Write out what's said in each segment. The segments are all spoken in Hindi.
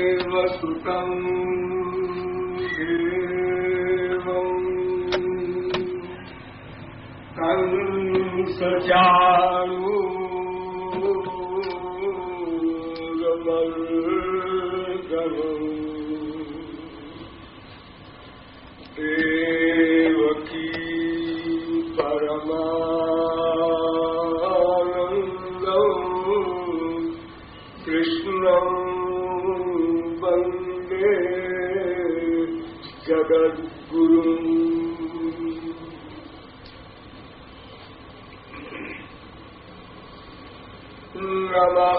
वसुदेवसुतं देवं कंसचाणूरमर्दनं देवकी परमानन्दं कृष्णं वन्दे जगद्गुरुम्। नमः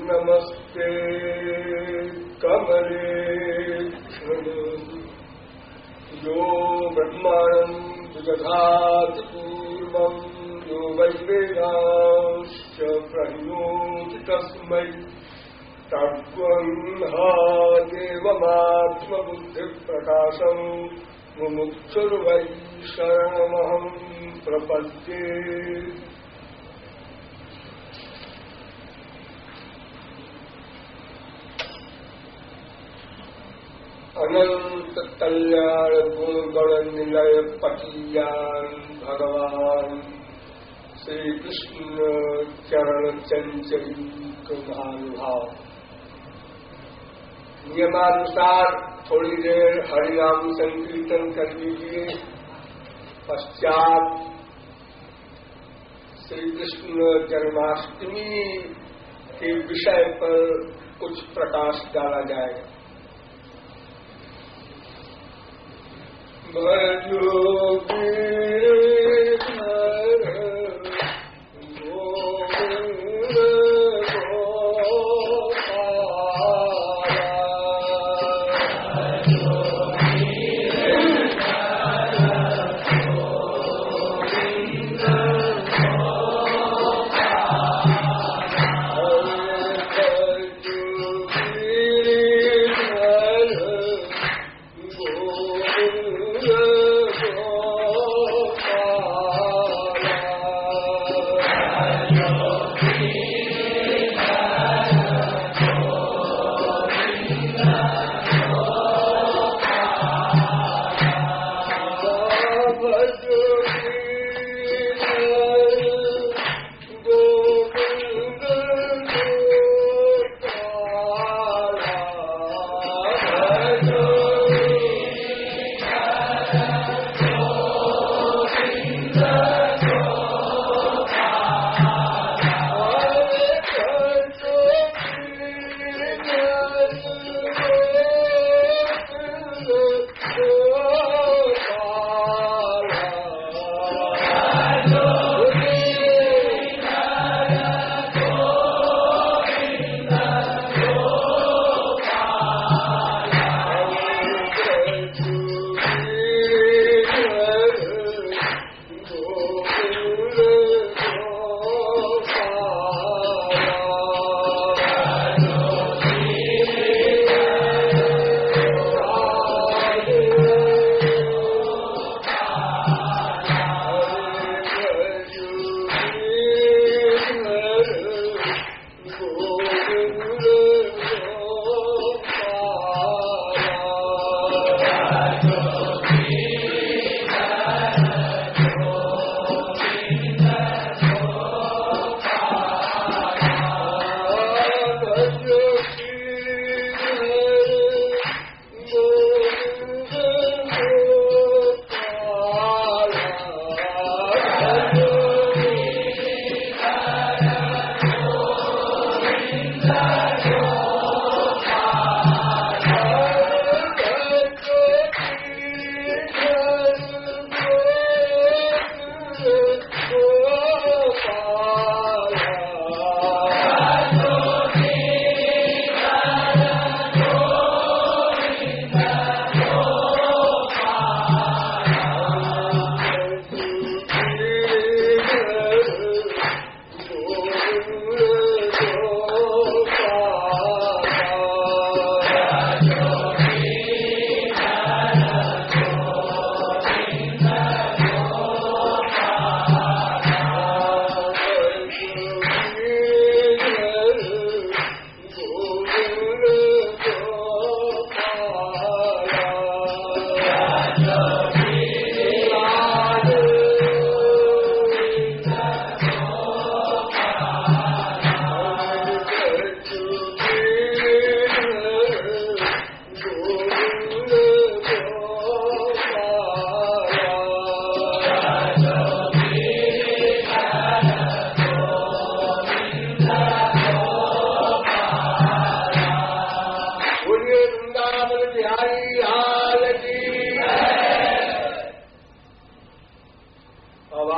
नमस्ते कमलेक्षण यो ब्रह्माणं जगदाति पूर्वं यो वै वेदांश्च प्रणोति तस्मै तत्त्वन्देवमात्मबुद्धिप्रकाशं मुमुक्षुर्वै शरणमहं प्रपद्ये। अनंत कल्याण गुण गण निलय पटियान भगवान श्री कृष्ण चरण चंचलित भानुभाव। नियमानुसार थोड़ी देर हरिनाम संकीर्तन कर लीजिए। पश्चात श्री कृष्ण जन्माष्टमी के विषय पर कुछ प्रकाश डाला जाएगा।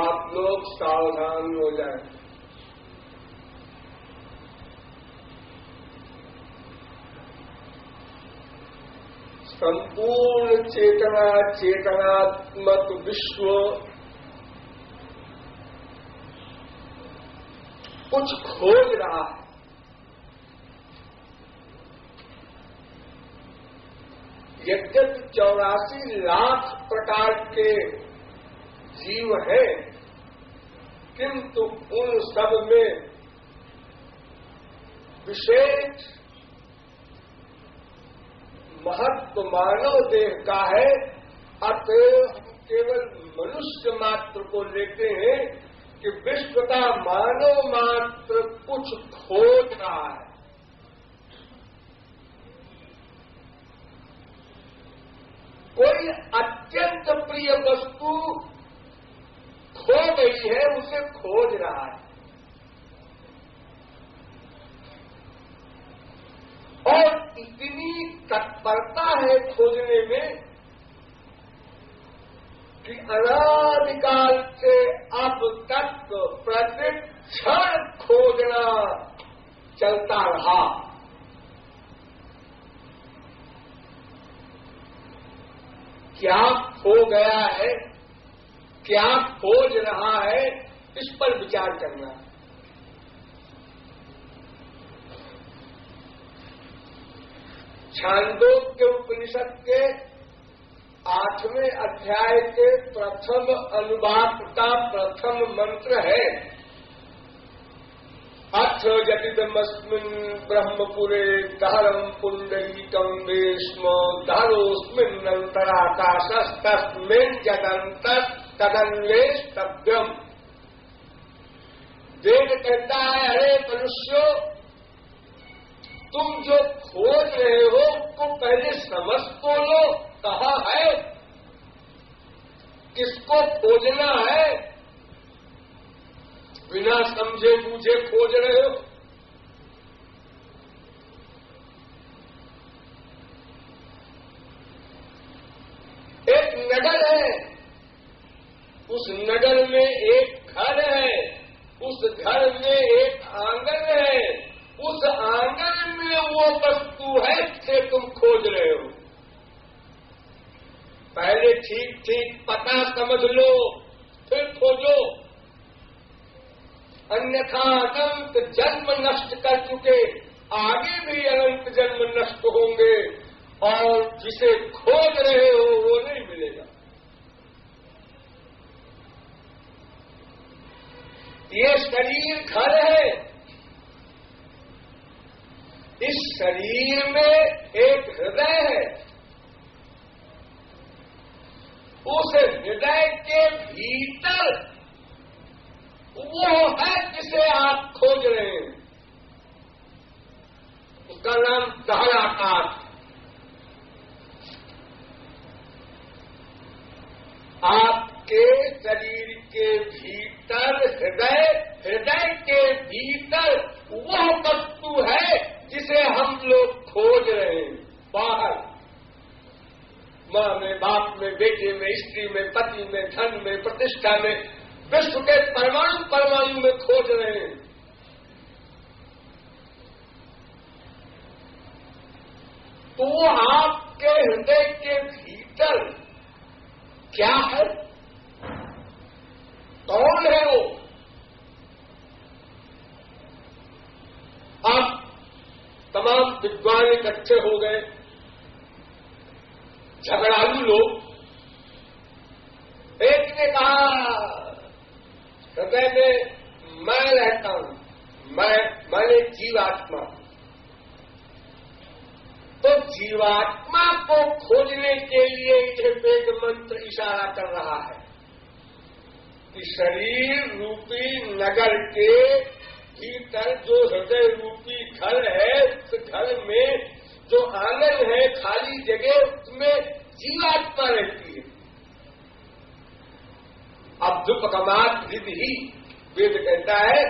आप लोग सावधान हो जाएं। संपूर्ण चेतना चेतनात्मक विश्व कुछ खोज रहा है। यद्यपि 84 लाख प्रकार के जीव हैं, किंतु उन सब में विशेष महत्व मानव देह का है। अतः हम केवल मनुष्य मात्र को लेते हैं कि विश्व का मानव मात्र कुछ खोज रहा है। कोई अत्यंत प्रिय वस्तु खो गई है, उसे खोज रहा है। और इतनी तत्परता है खोजने में कि अनादिकाल से अब तक प्रतिक्षण खोजना चलता रहा। क्या खो गया है, क्या खोज रहा है, इस पर विचार करना। छांदोग्य उपनिषद के 8वें अध्याय के प्रथम अनुवाद का प्रथम मंत्र है, अथ जटिदमस्मिन् ब्रह्मपुरे दहरं पुंडरीकं वेश्म दहरोऽस्मिन्नन्तराकाशस्तस्मिन् जगन्तस्तदन्वेष्टव्यम्। वेद कहता है, अरे मनुष्यों, तुम जो खोज रहे हो उसको पहले समझ तो लो, कहाँ है, किसको खोजना है। बिना समझे बूझे खोज रहे हो। एक नगर है, उस नगर में एक घर है, उस घर में एक आंगन है, उस आंगन में वो वस्तु है जिसे तुम खोज रहे हो। पहले ठीक ठीक पता समझ लो, फिर खोजो। अन्यथा अनंत जन्म नष्ट कर चुके, आगे भी अनंत जन्म नष्ट होंगे और जिसे खोज रहे हो वो नहीं मिलेगा। ये शरीर घर है, इस शरीर में एक हृदय है, उस हृदय के भीतर वो है जिसे आप खोज रहे हैं। उसका नाम दहर आकाश। आपके शरीर के भीतर हृदय, हृदय के भीतर वह वस्तु है जिसे हम लोग खोज रहे हैं। बाहर माँ में, बाप में, बेटे में, स्त्री में, पति में, धन में, प्रतिष्ठा में, विश्व के परमाणु परमाणु में खोज रहे हैं। तो आपके हृदय के भीतर क्या है, कौन है वो? अब तमाम विद्वान इकट्ठे हो गए, झगड़ालू लोग। एक ने कहा, हृदय में मैं रहता हूं, मैंने जीवात्मा। तो जीवात्मा को खोजने के लिए यह वेद मंत्र इशारा कर रहा है कि शरीर रूपी नगर के भीतर जो हृदय रूपी घर है, उस घर में जो आंगन है, खाली जगह, उसमें जीवात्मा रहती है। अभ्युपगमात् विधि ही वेद कहता है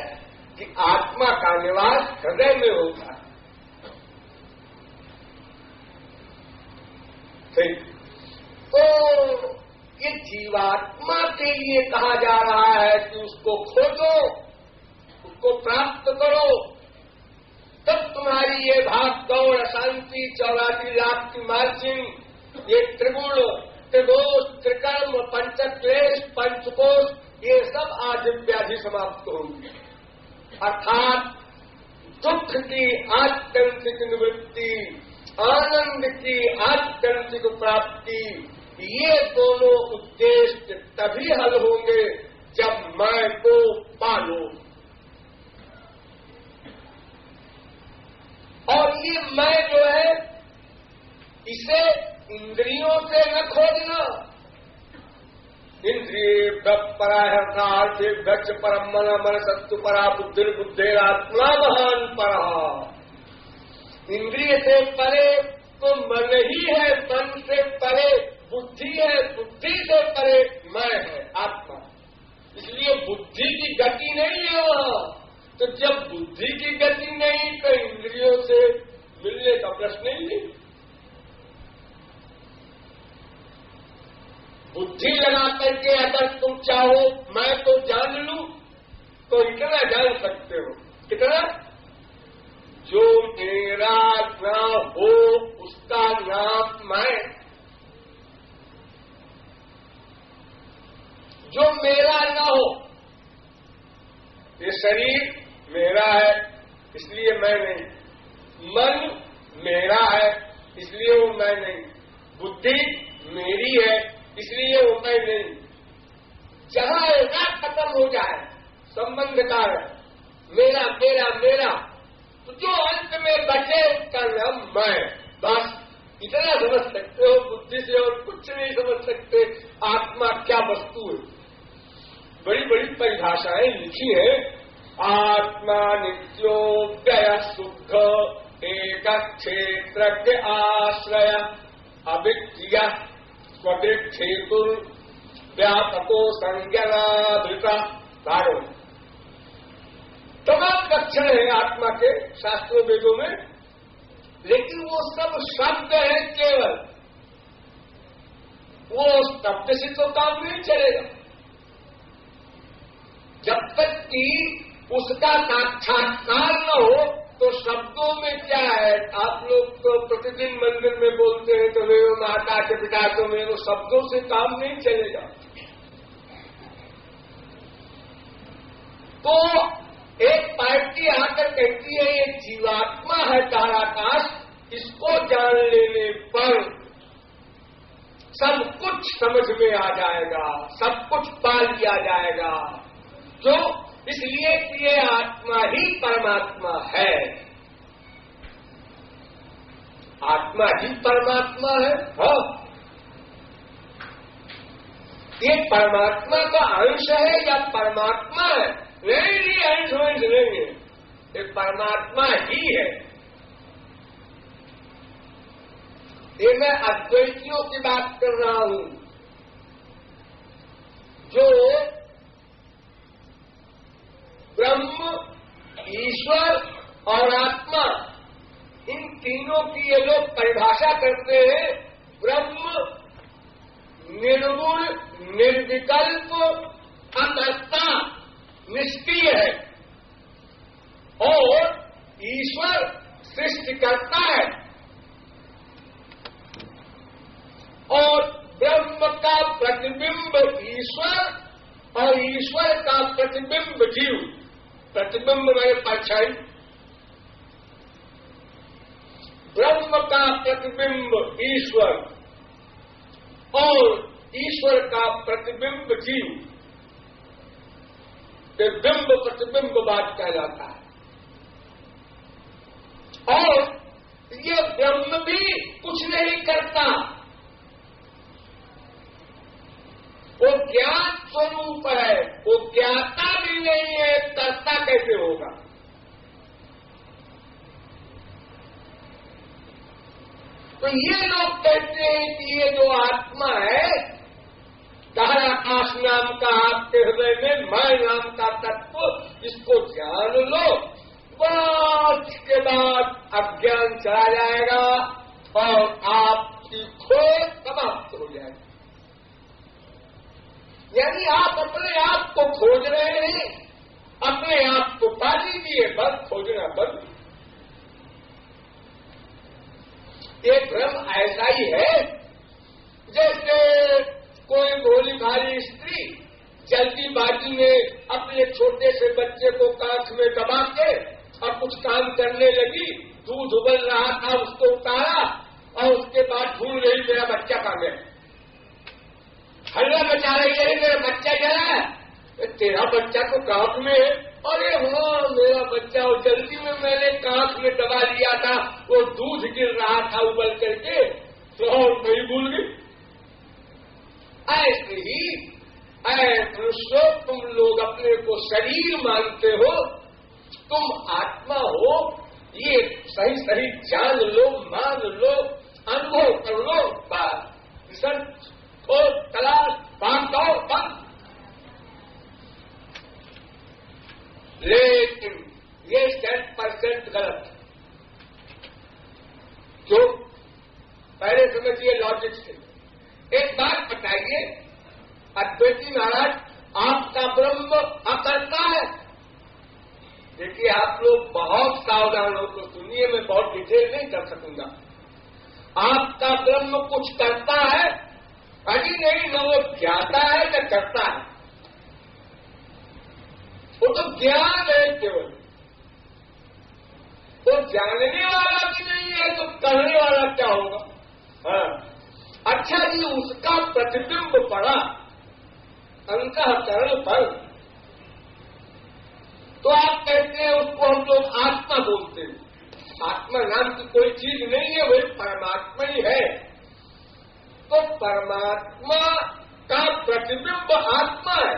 कि आत्मा का निवास हृदय में होता है। ठीक, तो ये जीवात्मा के लिए कहा जा रहा है कि उसको खोजो, उसको प्राप्त करो, तब तुम्हारी ये भाग दौड़, अशांति, 84 लाख की मार्जिन, ये त्रिगुण, त्रिदोष, त्रिकर्म, पंचक्लेश, पंचकोश, ये सब आज व्याधि समाप्त होंगी। अर्थात दुख की आत्यंतिक निवृत्ति, आनंद की आत्यंतिक प्राप्ति, ये दोनों उद्देश्य तभी हल होंगे जब मैं को पालो। और ये मैं जो है, इसे इंद्रियों से न खोजना। इंद्रिय पराहर्थार्थे भक्ष परम मन मन सत्व परा बुद्धि बुद्धेरात्मा महान परा। इंद्रिय से परे तो मन ही है, मन से परे बुद्धि है, बुद्धि से परे मैं है, आत्मा। इसलिए बुद्धि की गति नहीं है वहां। तो जब बुद्धि की गति नहीं तो इंद्रियों से मिलने का प्रश्न ही नहीं। बुद्धि लगा करके अगर तुम चाहो मैं तो जान लूं, तो इतना जान सकते हो। कितना? जो मेरा ना हो उसका नाम मैं। जो मेरा ना हो, ये शरीर मेरा है इसलिए मैं नहीं, मन मेरा है इसलिए वो मैं नहीं, बुद्धि मेरी है इसलिए वो मैं नहीं। जहां ऐसा खत्म हो जाए संबंध का मेरा मेरा मेरा, तो जो अंत में बचे उसका नाम मैं। बस इतना समझ सकते हो, बुद्धि से और कुछ नहीं समझ सकते आत्मा क्या वस्तु है। बड़ी बड़ी परिभाषाएं लिखी है। आत्मा नित्यो व्यय शुद्ध एक क्षेत्र आश्रय अभिक्रिया स्वदृक्षेतु व्यापको संज्ञानाधृता। धारो तमाम लक्षण है आत्मा के शास्त्रों वेदों में, लेकिन वो सब शब्द है केवल। वो शब्द से तो काम नहीं चलेगा जब तक कि उसका साक्षात्कार न हो। तो शब्दों में क्या है? आप लोग तो प्रतिदिन मंदिर में बोलते हैं तो वे माता के पिता तो में, वो शब्दों से काम नहीं चलेगा। तो एक पार्टी आकर कहती है ये जीवात्मा है ताराकाश, इसको जान लेने पर सब कुछ समझ में आ जाएगा, सब कुछ पा लिया जाएगा। जो इसलिए कि ये आत्मा ही परमात्मा है। आत्मा ही परमात्मा है। हाँ, ये परमात्मा का अंश है या परमात्मा है? नहीं, अंश वंश नहीं है, ये परमात्मा ही है। ये मैं अद्वैतियों की बात कर रहा हूं, जो ब्रह्म, ईश्वर और आत्मा, इन तीनों की ये लोग परिभाषा करते हैं। ब्रह्म निर्गुण, निर्विकल्प, अकर्ता, निष्क्रिय है, और ईश्वर सृष्टिकर्ता है। और ब्रह्म का प्रतिबिंब ईश्वर और ईश्वर का प्रतिबिंब जीव। प्रतिबिंब में परछाई, ब्रह्म का प्रतिबिंब ईश्वर और ईश्वर का प्रतिबिंब जीव। ये बिंब प्रतिबिंबवाद कहलाता है। और ये ब्रह्म भी कुछ नहीं करता, वो ज्ञान स्वरूप है, वो ज्ञाता भी नहीं है, कर्ता कैसे होगा? तो ये लोग कहते हैं कि ये जो आत्मा है, ताराकाश नाम का आपके हृदय में मैं नाम का तत्व, इसको जान लो, बस इसके बाद अज्ञान चला जाएगा और आपकी खोज समाप्त हो जाएगी। यानी आप अपने आप को खोज रहे हैं, अपने आप को पा लीजिए, बस खोजना बंद। ये भ्रम ऐसा ही है जैसे कोई भोली भाली स्त्री जल्दीबाजी में अपने छोटे से बच्चे को कांच में दबा के और कुछ काम करने लगी, दूध उबल रहा था उसको उतारा और उसके बाद ढूंढ रही मेरा बच्चा कहाँ गया, हल्ला मचा रही है मेरा बच्चा गया है, तेरा बच्चा तो कांच में है, अरे हाँ मेरा बच्चा, और जल्दी में मैंने कांच में दबा लिया था, वो दूध गिर रहा था उबल करके, तो नहीं भूल गई। ऐसे ही मनुष्य, तुम लोग अपने को शरीर मानते हो, तुम आत्मा हो, ये सही सही जान लो, मान लो, अनुभव कर लो, बात रिसर्च को तलाश बांट दो बंद। लेकिन ये 10% गलत। क्यों? पहले समझिए लॉजिक से। एक बात बताइए, अद्वैती महाराज, आपका ब्रह्म अकर्ता है। देखिए आप लोग बहुत सावधान हो तो सुनिए, मैं बहुत डिटेल नहीं कर सकूंगा। आपका ब्रह्म कुछ करता है? अभी नहीं, न वो ज्ञाता है न करता है, वो तो ज्ञान है केवल। वो जानने वाला भी नहीं है तो करने वाला क्या होगा? हाँ, अच्छा जी, उसका प्रतिबिंब पड़ा अंतःकरण पर, तो आप कहते हैं उसको हम लोग आत्मा बोलते हैं। आत्मा नाम की कोई चीज नहीं है, वही परमात्मा ही है। तो परमात्मा का प्रतिबिंब आत्मा है,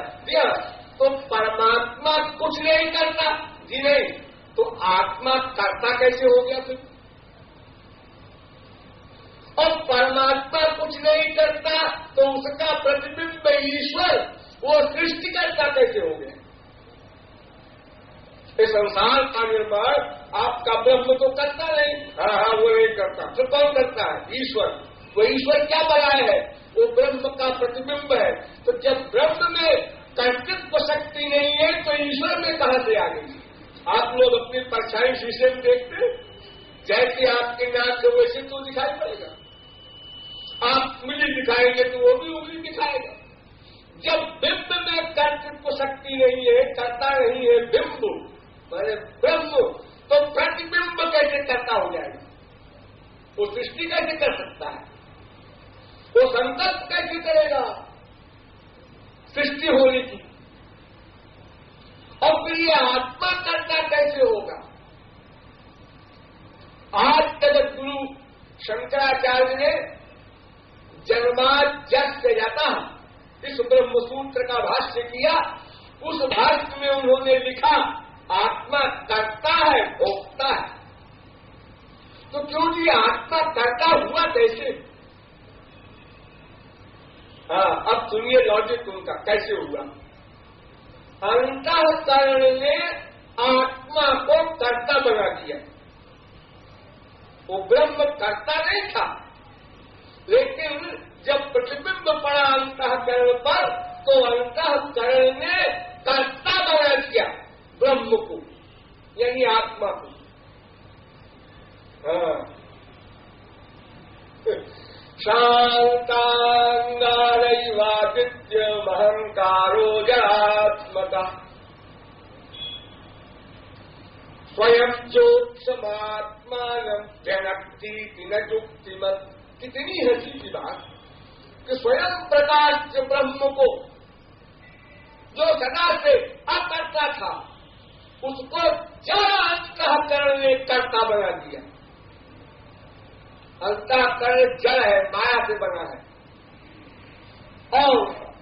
तो परमात्मा कुछ नहीं करता जी, नहीं, तो आत्मा करता कैसे हो गया फिर? और परमात्मा कुछ नहीं करता तो उसका प्रतिबिंब ईश्वर, वो सृष्टिकर्ता कैसे हो गया? इस संसार का निर्माण आपका ब्रह्म तो करता नहीं, हाँ वो नहीं करता, तो कौन करता है? ईश्वर। वो ईश्वर क्या बनाया है? वो ब्रह्म का प्रतिबिंब है। तो जब ब्रह्म में कर्तृत्व शक्ति नहीं है तो ईश्वर में कहां से आ गई? आप लोग अपनी परछाई शीशे में देखते, जैसे आपकी नाक है वैसे तो दिखाई पड़ेगा। आप उंगली दिखाएंगे तो वो भी उंगली दिखाएगा। जब बिंब में कर्तृत्व शक्ति नहीं है, करता नहीं है बिंब मैंने ब्रह्म, तो प्रतिबिंब कैसे करता हो जाएगा? वो सृष्टि कैसे कर सकता है? वो संकल्प कैसे करेगा सृष्टि होने की? और फिर ये आत्मा करता कैसे होगा? आज जगत गुरु शंकराचार्य ने जन्माद जस से जाता इस ब्रह्मसूत्र का भाष्य किया। उस भाष्य में उन्होंने लिखा आत्मा करता है, भोगता है। तो क्यों जी आत्मा करता हुआ कैसे? हाँ, अब सुनिए लॉजिक उनका कैसे हुआ। अंतःकरण ने आत्मा को कर्ता बना दिया। वो ब्रह्म कर्ता नहीं था, लेकिन जब प्रतिबिंब पड़ा अंतःकरण पर तो अंतःकरण ने कर्ता बना दिया ब्रह्म को, यानी आत्मा को। हाँ, शांतांगारैवादित्य महंकारो जरात्मका स्वयं ज्योत्समात्मानं जनक्ति न जुक्तिमत्। कितनी हंसी की बात कि स्वयं प्रकाश ब्रह्म को, जो सदा से अकर्ता था, उसको जड़ अंतःकरण ने कर्ता बना दिया। अंतःकरण जड़ है, माया से बना है, और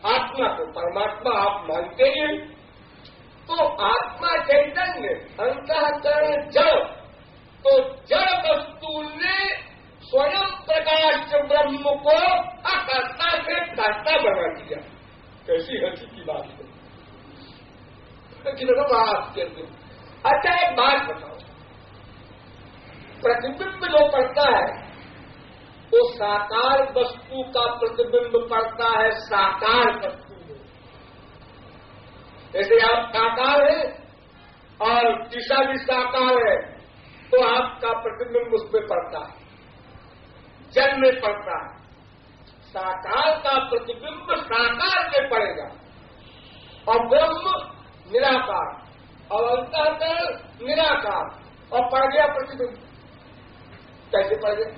आत्मा को परमात्मा आप मानते हैं, तो आत्मा चैतन्य, अंतःकरण जड़, तो जड़ वस्तु ने स्वयं प्रकाश ब्रह्म को अकर्ता से कर्ता बना दिया। कैसी हंसी की बात है, कितना बात कहते। अच्छा एक बात बताओ, प्रतिबिंब जो पड़ता है वो साकार वस्तु का प्रतिबिंब पड़ता है साकार वस्तु में, जैसे आप साकार है और शीशा भी साकार है, तो आपका प्रतिबिंब उसमें पड़ता है, जल में पड़ता है। साकार का प्रतिबिंब साकार में पड़ेगा और ब्रह्म निराकार और अंतःकरण निराकार, और पड़ गया प्रतिबिंब। कैसे पड़ गया?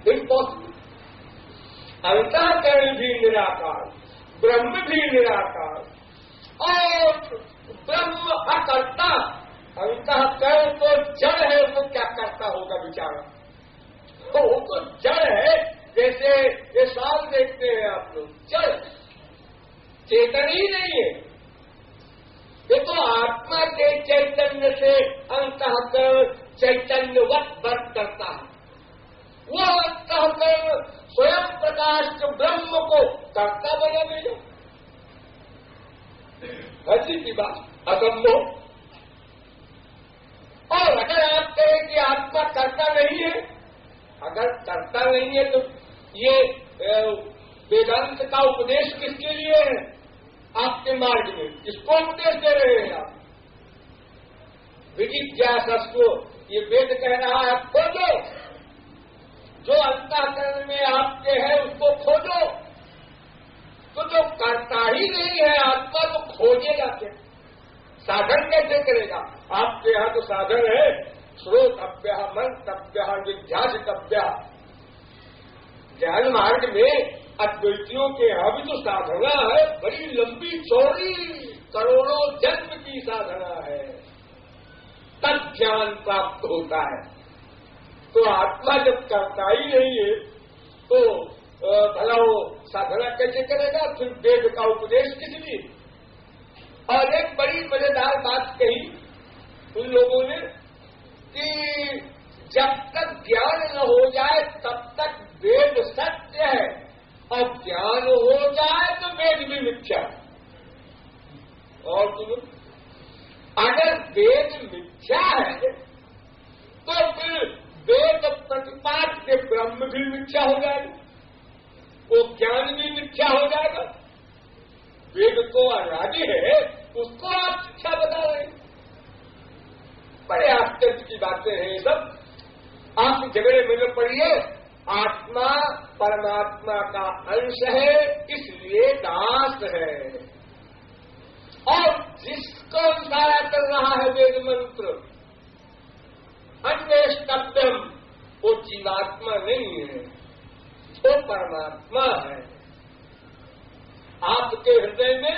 इम्पॉसिबल। अंतःकरण भी निराकार, ब्रह्म भी निराकार और ब्रह्म अकर्ता। अंतःकरण तो जड़ है, वो क्या करता होगा बेचारा? तो वो तो जड़ है, जैसे ये साल देखते हैं आप लोग, जड़, चेतन ही नहीं है। ये तो आत्मा के चैतन्य से अंतःकरण चैतन्यवत वर्त करता है। वो अंतःकरण स्वयं प्रकाश ब्रह्म को कर्ता बना देगा। हसी की बात, असंभव। और अगर आप कहें कि आत्मा कर्ता नहीं है, अगर कर्ता नहीं है तो ये वेदांत का उपदेश किसके लिए है? आपके मार्ग में किसको उपदेश दे रहे हैं आप? विजिज्ञासु, ये वेद कह रहा है खोजो, जो अंतःकरण में आपके है उसको खोजो। तो जो करता ही नहीं है आत्मा, तो खोजेगा क्या? साधन कैसे करेगा? आपके यहाँ तो साधन है, श्रोतव्य, मंतव्य, जिज्ञासितव्य। ज्ञान मार्ग में अद्वैतियों के यहाँ भी तो साधना है, बड़ी लंबी चौड़ी, करोड़ों जन्म की साधना है, तब ज्ञान प्राप्त होता है। तो आत्मा जब करता ही नहीं है तो भला वो साधना कैसे करेगा? फिर वेद का उपदेश किस लिए? और एक बड़ी मजेदार बात कही उन लोगों ने कि जब तक ज्ञान न हो जाए तब तक वेद सत्य है, और ज्ञान हो जाए तो वेद भी मिथ्या। और सुनो, अगर वेद मिथ्या है तो फिर वेद प्रतिपाद्य ब्रह्म भी मिथ्या हो जाएगा, वो ज्ञान भी मिथ्या हो जाएगा। वेद को अनादि है, उसको आप शिक्षा बता रहे हैं। बड़े आश्चर्य की बातें हैं ये सब। आप झगड़े में न पड़िए। आत्मा परमात्मा का अंश है, इसलिए दास है, और जिसको इशारा कर रहा है वेद मंत्र अन्वेष्टव्यम, वो जीवात्मा नहीं है, वो परमात्मा है। आपके हृदय में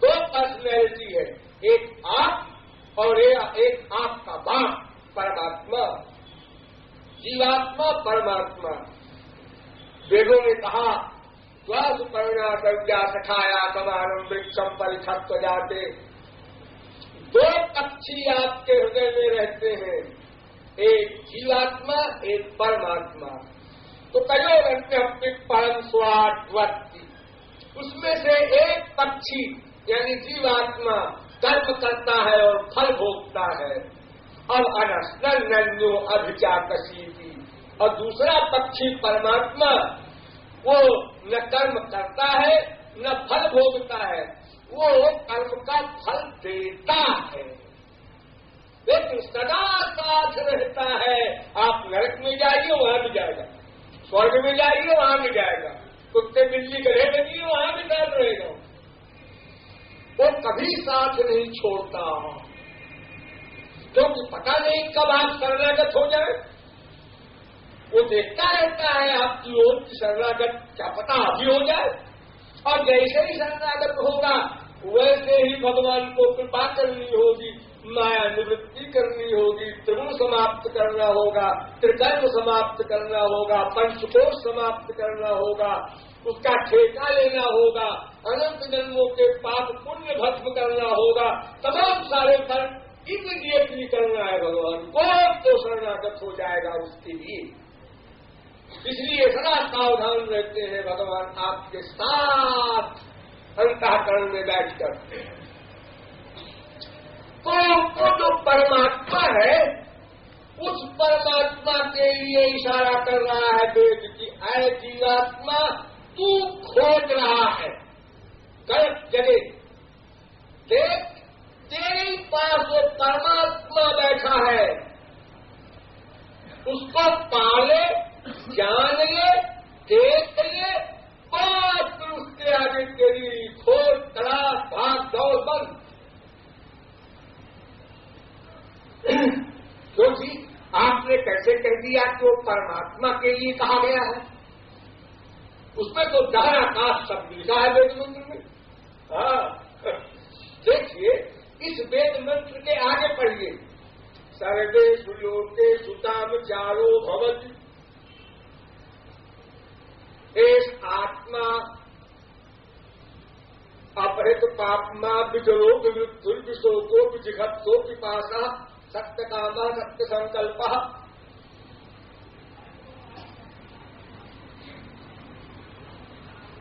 दो पर्सनैलिटी है, एक आप और एक आपका बाप, परमात्मा। जीवात्मा परमात्मा। वेदों ने कहा श्वास परिणा कव्या सखाया समानम वृक्षम परिछत्व जाते। दो पक्षी आपके हृदय में रहते हैं, एक जीवात्मा, एक परमात्मा। तो कयो अपने परम स्वाद्वती, उसमें से एक पक्षी यानी जीवात्मा कर्म करता है और फल भोगता है, और अनस्नो अभिचाकशीति, और दूसरा पक्षी परमात्मा वो न कर्म करता है न फल भोगता है, वो कर्म का फल देता है, लेकिन सदा साथ रहता है। आप नरक में जाइए वहां भी जाएगा, स्वर्ग में जाइए वहां भी जाएगा, कुत्ते बिल्ली गधे बनिए वहां भी साथ रहेगा। वो कभी साथ नहीं छोड़ता, क्योंकि पता नहीं कब आप शरणागत हो जाए। वो देखता रहता है आपकी ओर की शरणागत, क्या पता अभी हो जाए। और जैसे ही शरणागत होगा वैसे ही भगवान को कृपा करनी होगी, माया निवृत्ति करनी होगी, त्रिगुण समाप्त करना होगा, त्रिकर्म समाप्त करना होगा, पंचकोश समाप्त करना होगा, उसका ठेका लेना होगा, अनंत जन्मों के पाप पुण्य भस्म करना होगा, तमाम सारे फल इमीडिएटली करना है भगवान को, तो शरणागत हो जाएगा उसके लिए। इसलिए सदा सावधान रहते हैं भगवान आपके साथ अंतःकरण में बैठकर। तो जो परमात्मा है उस परमात्मा के लिए इशारा कर रहा है वेद की, ऐ जीवात्मा तू खोज रहा है गलत जगह, क्यों जी, आपने कैसे कह दिया कि वो परमात्मा के लिए कहा गया है? उसमें तो जहर आकाश शब्द लिखा है वेद मंत्र में। हाँ, देखिए इस वेद मंत्र के आगे पढ़िए, सर्वेषु लोकेषु ताम चारो भवति, एष आत्मा अपहृत पापमा विजरो विमृत्युर्विशोको विजिघत्सो पिपासा सत्य कामा सत्य संकल्प।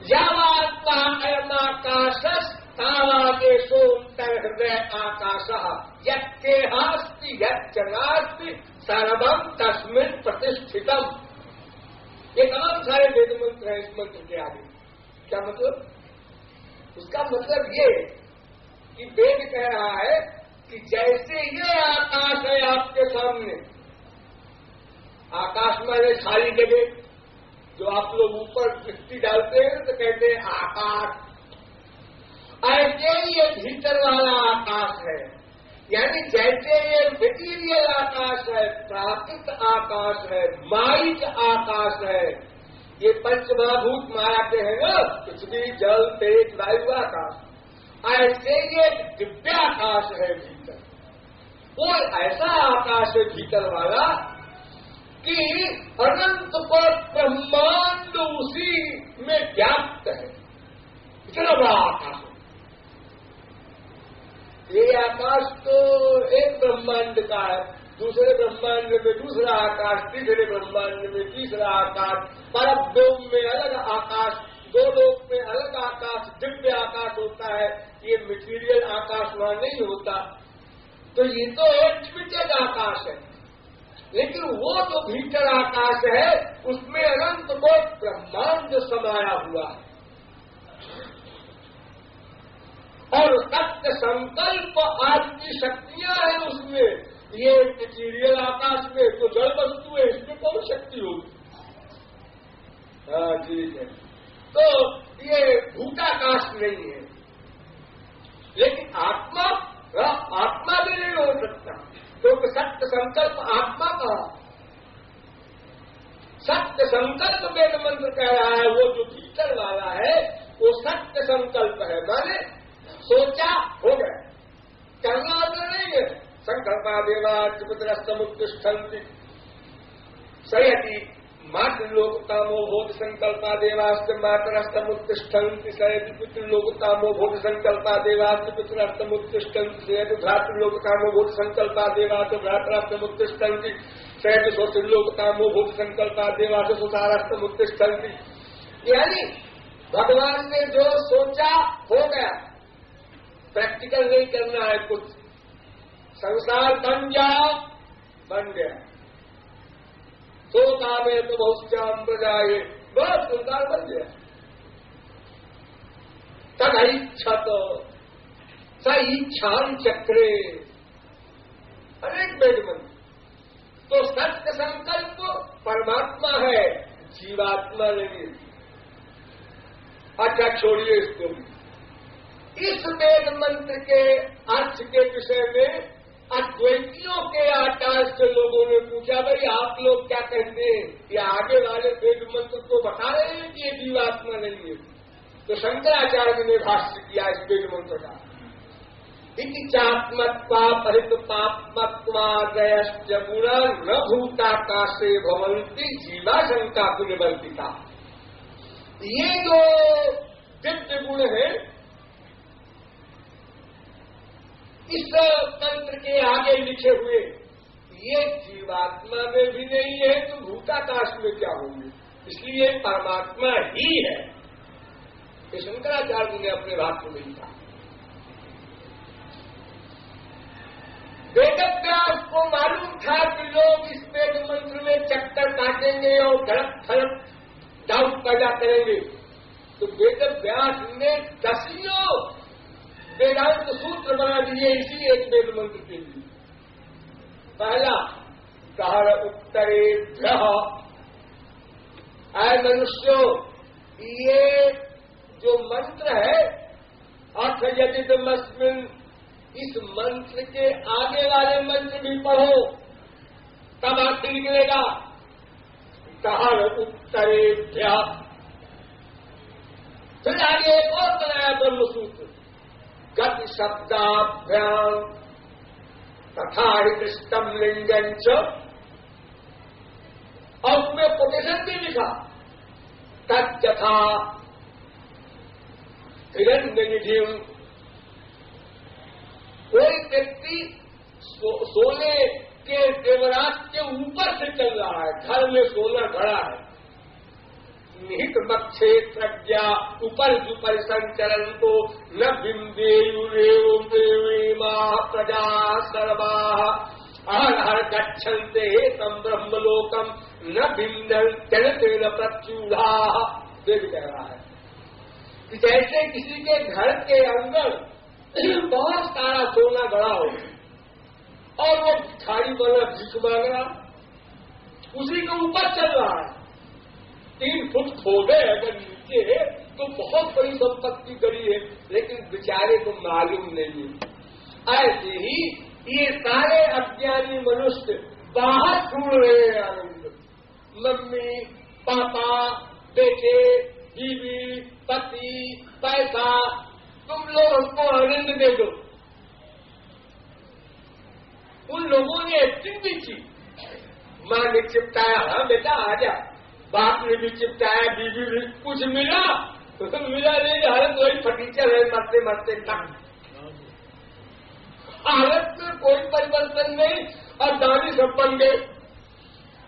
यावात्मा अयमाकाशस्तावादेशोत्तर हृदय आकाश यत्तेहास्ति यच्चनास्ति सर्वं तस्मिन् प्रतिष्ठितम्। ये तमाम सारे वेद मंत्र हैं इस मंत्र के आगे। क्या मतलब? उसका मतलब ये कि वेद कह रहा है कि जैसे ये आकाश है आपके सामने, आकाश माने खाली जगह, जो आप लोग ऊपर मिट्टी डालते हैं तो कहते हैं आकाश, ऐसे ये भीतर वाला आकाश है। यानी जैसे ये मटीरियल आकाश है, प्राकृत आकाश है, माइक आकाश है, ये पंचमहाभूत माया के हैं ना, पृथ्वी जल तेज वायु आकाश, ऐसे ये दिव्याकाश है भीतर। वो ऐसा आकाश है भीतर वाला कि अनंत पर ब्रह्मांड उसी में व्याप्त है। इतना बड़ा आकाश है। ये आकाश तो एक ब्रह्मांड का है, दूसरे ब्रह्मांड में दूसरा आकाश, तीसरे ब्रह्मांड में तीसरा आकाश, परब्रह्म में अलग आकाश, दो लोक में अलग आकाश, दिव्य आकाश होता है। ये मटीरियल आकाश वहां नहीं होता। तो ये तो एक लिमिटेड आकाश है, लेकिन वो जो भीतर आकाश है उसमें अनंत को ब्रह्मांड समाया हुआ है। और सत्य संकल्प आदि की शक्तियां हैं उसमें। ये मटीरियल आकाश में तो जड़ वस्तु है, इसमें कौन शक्ति होगी? हाँ ठीक है, तो ये भूताकाश नहीं है। लेकिन आत्मा भी नहीं हो सकता, क्योंकि सत्य संकल्प आत्मा का, सत्य संकल्प वेद मंत्र कह रहा है। वो जो भीतर वाला है वो सत्य संकल्प है, माने सोचा हो गया, करना तो नहीं है। संकल्पा देवा त्रिपुत्रस्तमुत्तिष्ठन्ति सयति मातृलोकतामो भूत संकल्पा देवास्त्र मातरस्तमुत्तिष्ठन्ति सयति पितृलोकतामो भूत संकल्पा देवास्त्र पितृस्तमुत्तिष्ठन्ति सयति भ्रातृलोकतामो भूत संकल्पा देवास्त्र भ्रातरस्तमुत्तिष्ठन्ति सयति स्वतृलोकतामो भूत संकल्पा देवास्त्र सुतारस्तमुत्तिष्ठन्ति। यानी भगवान ने जो सोचा हो गया, प्रैक्टिकल नहीं करना है कुछ। संसार बन जाओ, बन गया। तो कामे तो बहुत प्रजाए, बस संसार बन गया। तद इच्छा तो स इच्छान चक्रे, अनेक वेद मंत्र। तो सत्य संकल्प परमात्मा है, जीवात्मा नहीं। अच्छा छोड़िए इसको। इस वेद मंत्र के अर्थ के विषय में अद्वैतियों के आचार्य से लोगों ने पूछा, भाई आप लोग क्या कहते हैं? ये आगे वाले वेद मंत्र तो बता रहे हैं कि ये जीवात्मा नहीं है। तो शंकराचार्य ने भाष्य किया इस वेद मंत्र का, इति चात्मत्वा परित पापमत्वादयश्च गुणा न भूताकाशे भवन्ति जीवाशंका पुण्यवंतिका। ये जो दिव्य गुण है इस तंत्र के आगे लिखे हुए, ये जीवात्मा में भी नहीं है तो भूताकाश में क्या होंगे? इसलिए परमात्मा ही है। ये शंकराचार्य ने अपने भाष्य में लिखा। वेदव्यास को मालूम था कि लोग इस वेद मंत्र में चक्कर काटेंगे और गलत फलत डाउट पैदा करेंगे, तो वेदव्यास ने दसियों वेदांत सूत्र बना दिए इसी एक वेद मंत्र के लिए। पहला कहर उत्तरेभ्य, आय मनुष्यों, ये जो मंत्र है, अथ यदिदमस्मिन् इस मंत्र के आगे वाले मंत्र भी पढ़ो, तब अर्थ निकलेगा। कहर उत्तरेभ्य, फिर आगे एक और बनाया ब्रह्मसूत्र, गति शब्दाभ्याम तथा हितम लिंगं च, और उसमें कोटेशन भी लिखा, तथा हिरण्य निधि। कोई व्यक्ति सोने के देवराज के ऊपर से चल रहा है, घर में सोना घड़ा है, निहित मक्षे प्रज्ञा ऊपर जुपर संचरण को न बिंदेयुरेमा प्रजा सर्वा हर हर गच्छन्ते तम ब्रह्मलोकम न बिंदन चलते न प्रत्यूढ़ा। देख कह रहा है कि जैसे किसी के घर के अंदर बहुत सारा सोना गड़ा हो और वो भिखारी वाला भीख मांग रहा, उसी के ऊपर चल रहा है, 3 फुट खोदे अगर नीचे तो बहुत बड़ी संपत्ति गड़ी है, लेकिन बेचारे को मालूम नहीं है। ऐसे ही ये सारे अज्ञानी मनुष्य बाहर ढूंढ रहे हैं आनंद, मम्मी पापा बेटे बीवी पति पैसा, तुम लोग हमको आनंद दे दो। उन लोगों ने एक्टिंग भी की, माँ ने चिपटाया, हाँ बेटा आ जा, बाप ने भी चिपटाया, बीवी भी, कुछ मिला तो मिला नहीं, हालत वही फटीचर है, मरते मरते तक हालत में कोई परिवर्तन नहीं और दानी सब बन गए।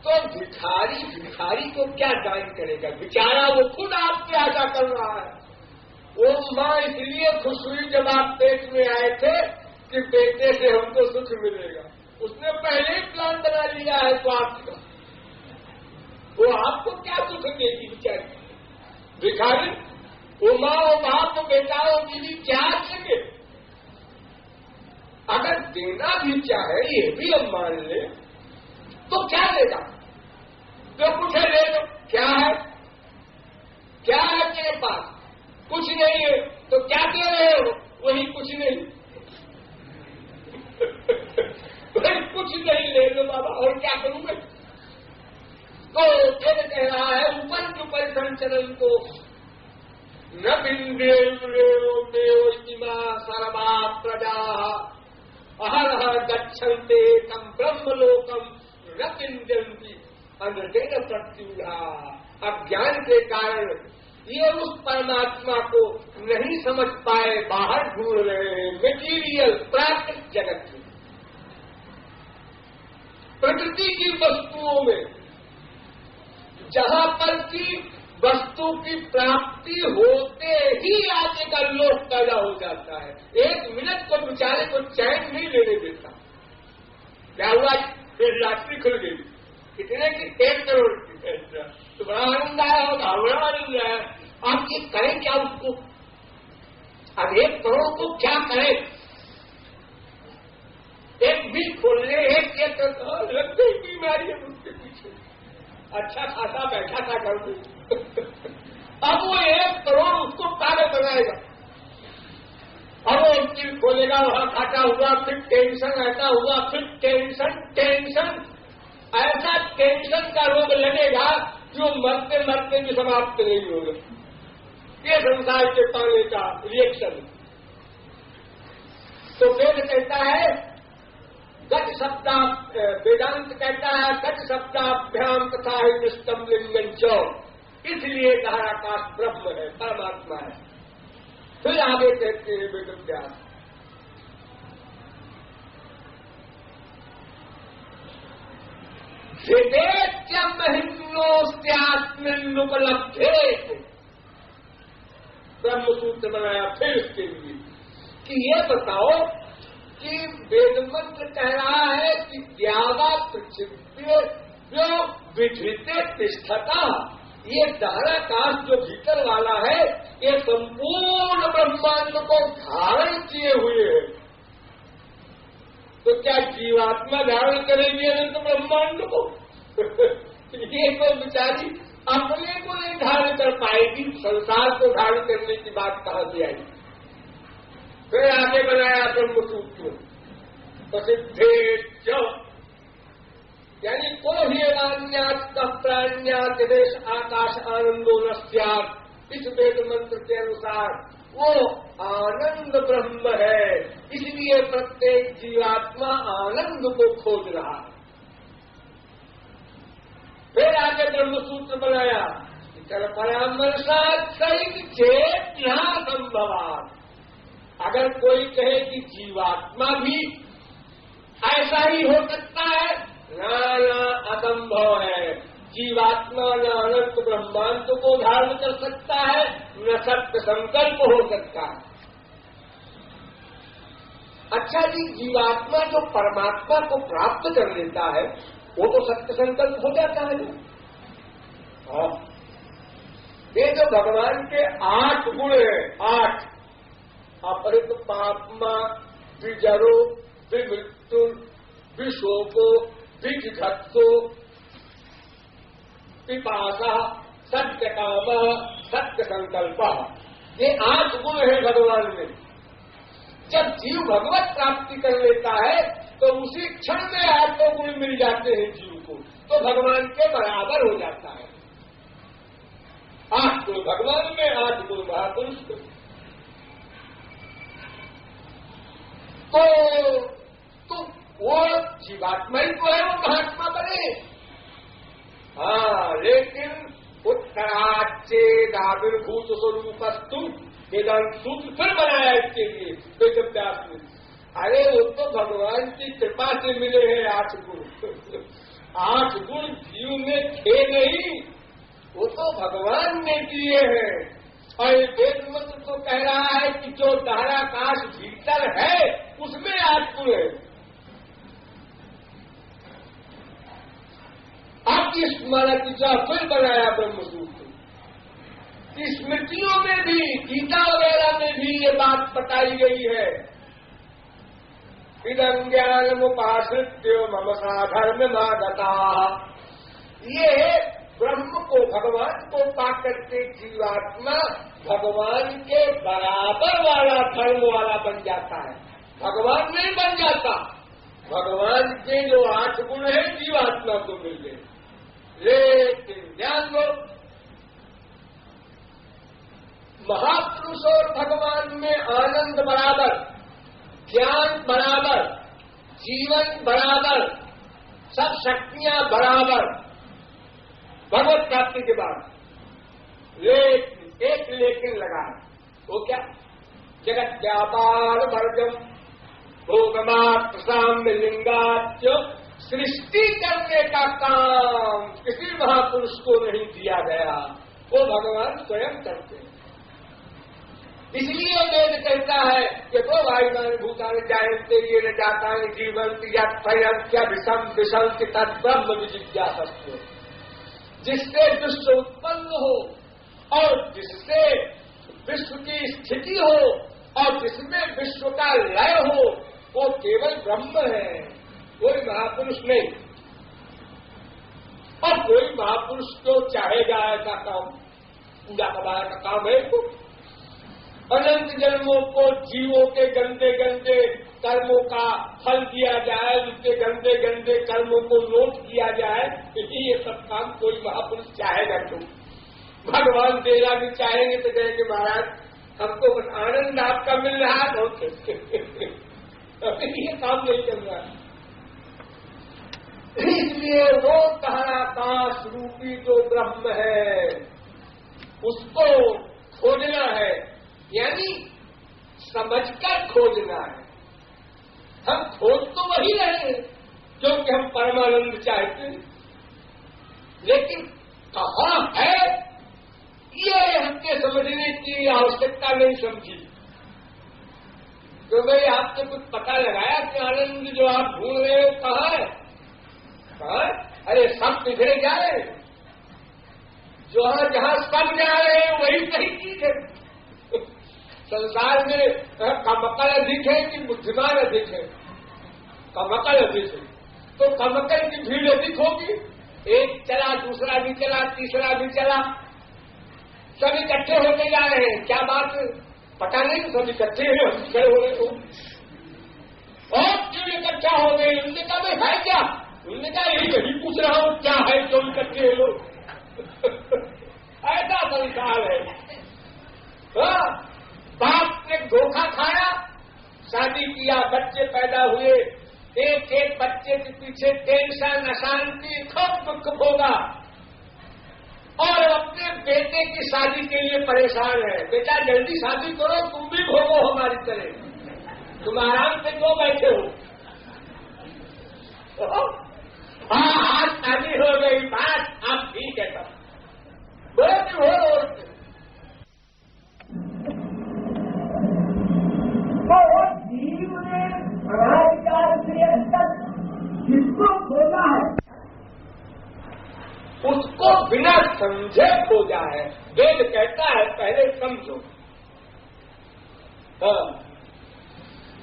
तो भिखारी को क्या दान करेगा, बेचारा वो खुद आपकी आशा कर रहा है। वो माँ इसलिए खुश हुई जब आप पेट में आए थे कि बेटे से हमको सुख मिलेगा, उसने पहले ही प्लान बना लिया है स्वास्थ्य का, वो आपको क्या सुख देगी बेचारी भिखारी। वो माँ वो बाप वो बेटा वो बीवी क्या देंगे, अगर देना भी चाहे ये भी हम मान ले तो क्या देगा, जो कुछ है ले लो, क्या है तेरे पास, कुछ नहीं है तो क्या दे रहे हो, वही कुछ नहीं वही कुछ नहीं, ले लो बाबा और क्या करूंगा। तो फिर कह रहा है ऊपर के ऊपर संचलन को न बिंदेमा सर्वा प्रजा अहर हर गच्छन्ते तम ब्रह्मलोकम न बिंदन्ति अनृतेन प्रत्यूढ़ा। अज्ञान के कारण ये उस परमात्मा को नहीं समझ पाए, बाहर ढूंढ रहे हैं मेटीरियल प्राकृतिक जगत में, प्रकृति की वस्तुओं में, जहां पर की वस्तु की प्राप्ति होते ही आगे का लोक पैदा हो जाता है। 1 मिनट को बेचारे को चैन नहीं लेने देता। क्या हुआ, फिर रात्रि खुल गई, कितने की 1 करोड़ की, तो बड़ा आनंद आया होगा, बड़ा आनंद आया। आप ये करें क्या उसको, अब 1 करोड़ को क्या करें, एक भी खोलने एक लग गई बीमारी है उसके पीछे, अच्छा खासा बैठा था घर में अब वो 1 करोड़ उसको पागल बनाएगा, और वो चीज खोलेगा, वहां घाटा हुआ, फिर टेंशन ऐसा हुआ, फिर टेंशन ऐसा टेंशन का रोग लगेगा जो मरते मरते भी समाप्त नहीं होगा। ये संसार के पाने का रिएक्शन। तो वेद कहता है गत शब्दा, वेदांत कहता है गत शब्दाभ्याम तथा ही निष्ठम लिंगं च, इसलिए धाराकाश ब्रह्म है, परमात्मा है। फिर आगे कहते हैं वेद व्यास, वेदेत्यम महिम्नोस्त्यात्मनुपलब्धे, ब्रह्मसूत्र बनाया फिर इसके लिए कि ये बताओ कि वेद मंत्र कह रहा है कि ज्ञावा पृथ्वी जो विधृते तिष्ठता, ये धाराकाश जो भीतर वाला है ये संपूर्ण ब्रह्मांड को धारण किए हुए है। तो क्या जीवात्मा धारण करेगी अनंत ब्रह्मांड को ये तो बेचारी अपने को नहीं धारण कर पाएगी, संसार को धारण करने की बात कहां से आई। फिर आगे बनाया ब्रह्मसूत्र प्रसिद्धेच, यानी को ही वाण्यात प्राण्यात देश आकाश आनंदो न स्यात्, इस वेद मंत्र के अनुसार वो आनंद ब्रह्म है, इसलिए प्रत्येक जीवात्मा आनंद को खोज रहा है। फिर आगे ब्रह्मसूत्र बनाया चल परामर्शात सहित चेत यहाँ संभवात। अगर कोई कहे कि जीवात्मा भी ऐसा ही हो सकता है, ना असंभव है। जीवात्मा न अनंत ब्रह्मांड को धारण कर सकता है, न सत्य संकल्प हो सकता है। अच्छा जी, जीवात्मा जो परमात्मा को प्राप्त कर लेता है वो तो सत्य संकल्प हो जाता है ना। हाँ, ये जो भगवान के 8 गुण हैं, 8 अपरित पापमा विजरो विमृत्यु विशोको विजिघत्सो पिपासा सत्य काम सत्य संकल्प, ये 8 गुण हैं भगवान में। जब जीव भगवत प्राप्ति कर लेता है तो उसी क्षण में 8 गुण मिल जाते हैं जीव को, तो भगवान के बराबर हो जाता है। 8 गुण भगवान में, 8 गुण महापुरुष को। तो वो जीवात्मा ही तो है, वो महात्मा बने। हाँ, लेकिन उत्तराच्चेदाविर्भूत स्वरूपस्तु वेदांत सूत्र फिर बनाया इसके लिए वेदव्यास ने। अरे वो तो भगवान की कृपा से मिले हैं 8 गुण। 8 गुण जीव में थे नहीं, वो तो भगवान ने दिए हैं। और ये वेद मंत्र तो कह रहा है कि जो दहराकाश भीतर है उसमें 8 गुण है। आपकी स्मृति जो फिर बनाया ब्रह्मसूत्र, स्मृतियों में भी, गीता वगैरह में भी ये बात बताई गई है। इदं ज्ञानमुपाश्रित्य मम साधर्ममागता, ये ब्रह्म को, भगवान को पाकर के जीवात्मा भगवान के बराबर वाला धर्म वाला बन जाता है, भगवान नहीं बन जाता। भगवान के जो 8 गुण है जीवात्मा को मिल गए। लेकिन ध्यान दो, महापुरुष और भगवान में आनंद बराबर, ज्ञान बराबर, जीवन बराबर, सब शक्तियां बराबर भगवत प्राप्ति के बाद। लेकिन एक लेकिन लगा, वो क्या? जगत व्यापार वर्गम भोगमात्र साम्य लिंगाच्य, सृष्टि करने का काम किसी महापुरुष को नहीं दिया गया, वो भगवान स्वयं करते हैं। इसलिए वेद कहता है कि वो वायुमान भूतानि जायन्ते ये न जातानि जीवन्ति यत्फयन्त्य विषम विशन्ति तद्ब्रह्म विजिज्ञासस्व। जिससे विश्व उत्पन्न हो और जिससे विश्व की स्थिति हो और जिसमें विश्व का लय हो, वो केवल ब्रह्म है, कोई महापुरुष नहीं। और कोई महापुरुष क्यों चाहेगा ऐसा काम? पूजा कबार का काम है तो अनंत जन्मों को जीवों के गंदे गंदे कर्मों का फल दिया जाए, उसके गंदे गंदे कर्मों को नोट किया जाए, ये सब काम कोई महापुरुष चाहेगा क्यों? भगवान देना भी चाहेंगे तो कहेंगे महाराज हमको बस आनंद आपका मिल रहा है, बहुत ये काम नहीं चल रहा है। इसलिए वो दहराकाश रूपी जो ब्रह्म है उसको खोजना है, यानी समझकर खोजना है। हम खोज तो वही रहे हैं क्योंकि हम परमानंद चाहते हैं, लेकिन कहाँ है ये हमके समझने की आवश्यकता नहीं समझी। तो भाई आपने कुछ पता लगाया कि आनंद जो आप ढूंढ रहे हो कहाँ है? कहाँ? अरे सब बिखरे जा रहे हैं, जहाँ जहाँ सब जा रहे हैं वही सही चीज है। संसार में कमकल अधिक है कि बुद्धिमान अधिक है? कमकल अधिक है, तो कमकल की भीड़ अधिक होगी। एक चला, दूसरा भी चला, तीसरा भी चला, सब इकट्ठे होते जा रहे हैं। क्या बात? पता नहीं सब इकट्ठे हैं, हम खड़े हो गए हो और क्यों इकट्ठा हो गए? उनने कहा भाई है क्या? उनने कहा यही पूछ रहा हूं क्या है, क्यों इकट्ठे हैं लोग? ऐसा संसार है। बाप ने धोखा खाया, शादी किया, बच्चे पैदा हुए, एक एक बच्चे के पीछे टेंशन, अशांति, खूब दुख भोगा और अपने बेटे की शादी के लिए परेशान है। बेटा जल्दी शादी करो, तुम भी भोगो हमारी तरह, तुम आराम से क्यों बैठे हो? हाँ आज शादी हो गई, बात अब ठीक है। सब बहुत हो जीव ने अनादिकाल से अंतर जिसको खोजा है उसको बिना समझे खोजा है। वेद कहता है पहले समझो।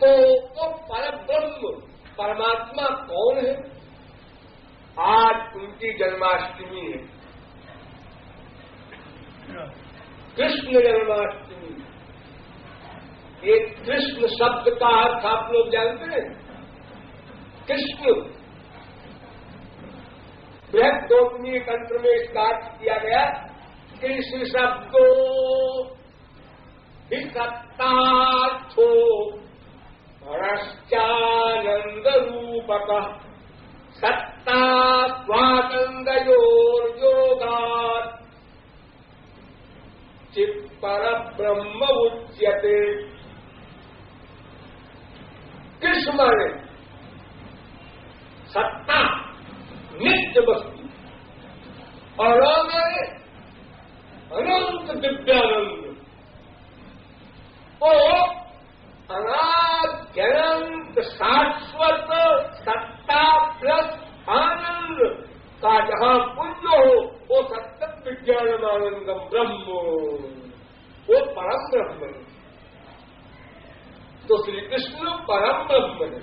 तो परब्रह्म परमात्मा कौन है? आज उनकी जन्माष्टमी है, कृष्ण जन्माष्टमी। ये कृष्ण शब्द का अर्थ आप लोग जानते हैं? कृष्ण बृहद्गोपनीय तंत्र में इसका अर्थ किया गया, कृष्ण शब्दो ही सत्तार्थो भ्रष्टानंद रूपक सत्ता स्वानंदयोर्योगात् चित् परब्रह्म उच्यते। कृष्ण माने सत्ता, नित्य वस्तु, और अनंत दिव्यानंद। तो अनाद्यनंत शाश्वत सत्ता प्लस आनंद का जहां पुण्य हो वो सत्य विज्ञानमानंदम ब्रह्म, वो परम ब्रह्म है। तो श्री कृष्ण परम ब्रह्म है।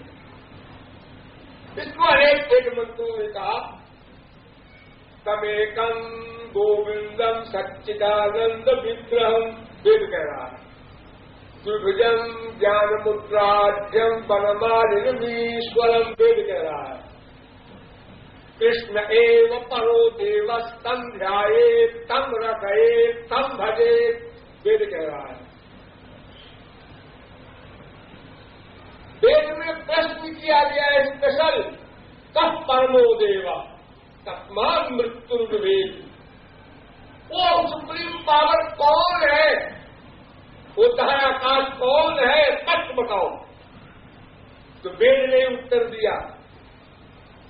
इसको अनेक एक मंत्रों ने कहा, तमेकम गोविंदम सच्चिदानंद विग्रहम, वेद कह रहा है। द्विभुजम ज्ञान मुद्राढ्यम परमालिनीश्वरम, वेद कह रहा है। कृष्ण एव परो देवस्तम ध्यायेत तम रचयेत तम भजेत, वेद कह रहा है। वेद में प्रश्न किया गया है स्पेशल, कब परमो देवा तस्मात् मृत्युर्विभेद। वो सुप्रीम पावर कौन है? वो आकाश कौन है? सच बताओ। तो वेद ने उत्तर दिया,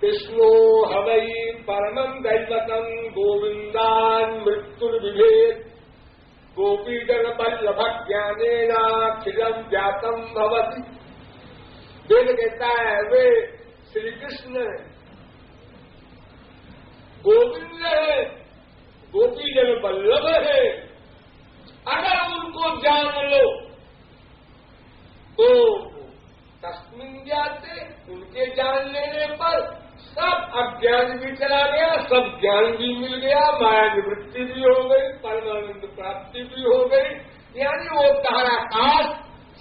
कृष्णो हवै परमं दैवतम गोविंदान मृत्युर्विभेद गोपीजन बल्लभ ज्ञानेनाखिलम जातम भवति। वेद कहता है वे श्री कृष्ण है, गोविंद है, गोपीजन बल्लभ है। अगर उनको जान लो तो तस्मिन ज्ञाते, उनके जान लेने पर सब अज्ञान भी चला गया, सब ज्ञान भी मिल गया, माया निवृत्ति भी हो गई, परमानंद प्राप्ति भी हो गई। यानी वो ताराकाश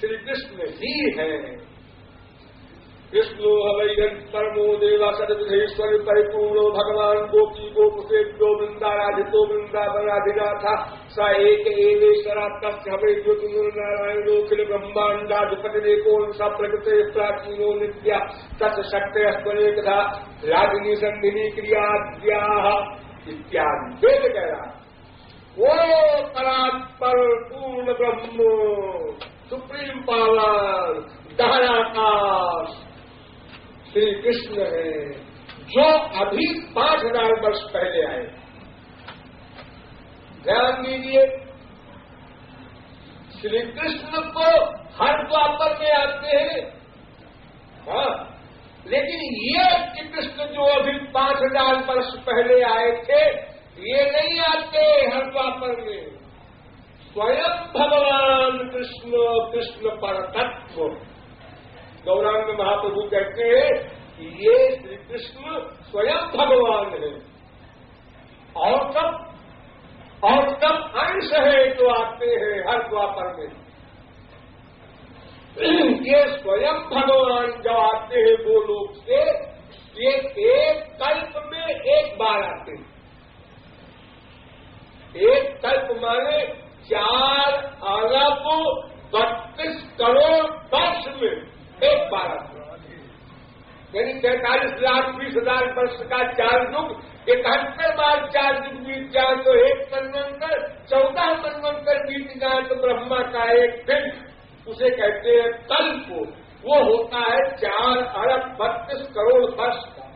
श्री कृष्ण ही है। कृष्णो हवै परमो देवा सर्वधेश्वर परिपूर्णो भगवान गोपी गोपसेव्यो वृंदाराधितो वृंदावनाधिनाथा स एक एवेश्वरा तस्य हवै ज्योतिर्नारायणोऽखिल ब्रह्मांडाधिपतिरेको स प्रकृते प्राचीनो नित्या तस्य शक्तयस्त्वनेकधा रागिनी संधिनी क्रियाद्याः इत्यादि। वेद कह रहा वो परात्पर पूर्ण ब्रह्म, सुप्रीम पावर, दहराकाश श्री कृष्ण है, जो अभी 5000 वर्ष पहले आए। ध्यान दीजिए, श्री कृष्ण तो हर द्वापर में आते हैं, हाँ, लेकिन ये श्री कृष्ण जो अभी 5000 वर्ष पहले आए थे, ये नहीं आते हर द्वापर में। स्वयं भगवान कृष्ण, कृष्ण पर तत्व। गौरांग महाप्रभु कहते हैं कि ये श्री कृष्ण स्वयं भगवान है, और सब अंश है जो आते हैं हर द्वापर में। ये स्वयं भगवान जब आते हैं वो लोग से, ये एक कल्प में एक बार आते हैं। एक कल्प माने 4 अरब 32 करोड़ वर्ष में एक बार आते हैं। यानी 43 लाख 20 हजार वर्ष का 4 युग, 71 बार 4 युग बीत जाए तो एक मनवंतर, 14 मनवंतर बीत जाए तो ब्रह्मा का एक दिन, उसे कहते हैं कल्प। वो होता है 4 अरब 32 करोड़ वर्ष का।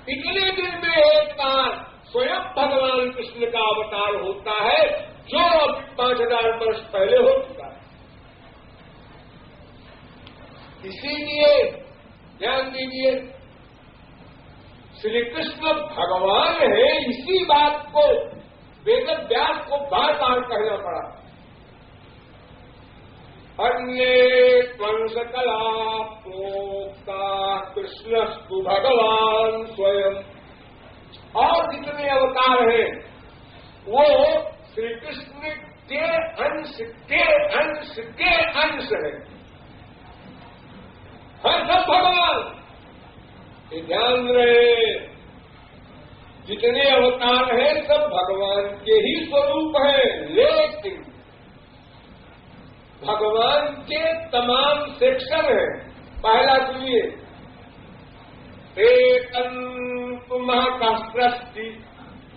इतने दिन में एक बार स्वयं भगवान कृष्ण का अवतार होता है, जो अब 5000 वर्ष पहले हो चुका है। इसीलिए ध्यान दीजिए, श्री कृष्ण भगवान है, इसी बात को वेद व्यास को बार बार कहना पड़ा। अन्ये त्वंसकला प्रोक्ता कृष्णस्तु भगवान स्वयं। और जितने अवतार हैं वो श्री कृष्ण के अंश के अंश के अंश है। हर सब भगवान, ये ध्यान रहे, जितने अवतार हैं सब भगवान के ही स्वरूप हैं, लेकिन भगवान के तमाम सेक्शन हैं। पहला सुनिए, एकं महाकाष्ठी,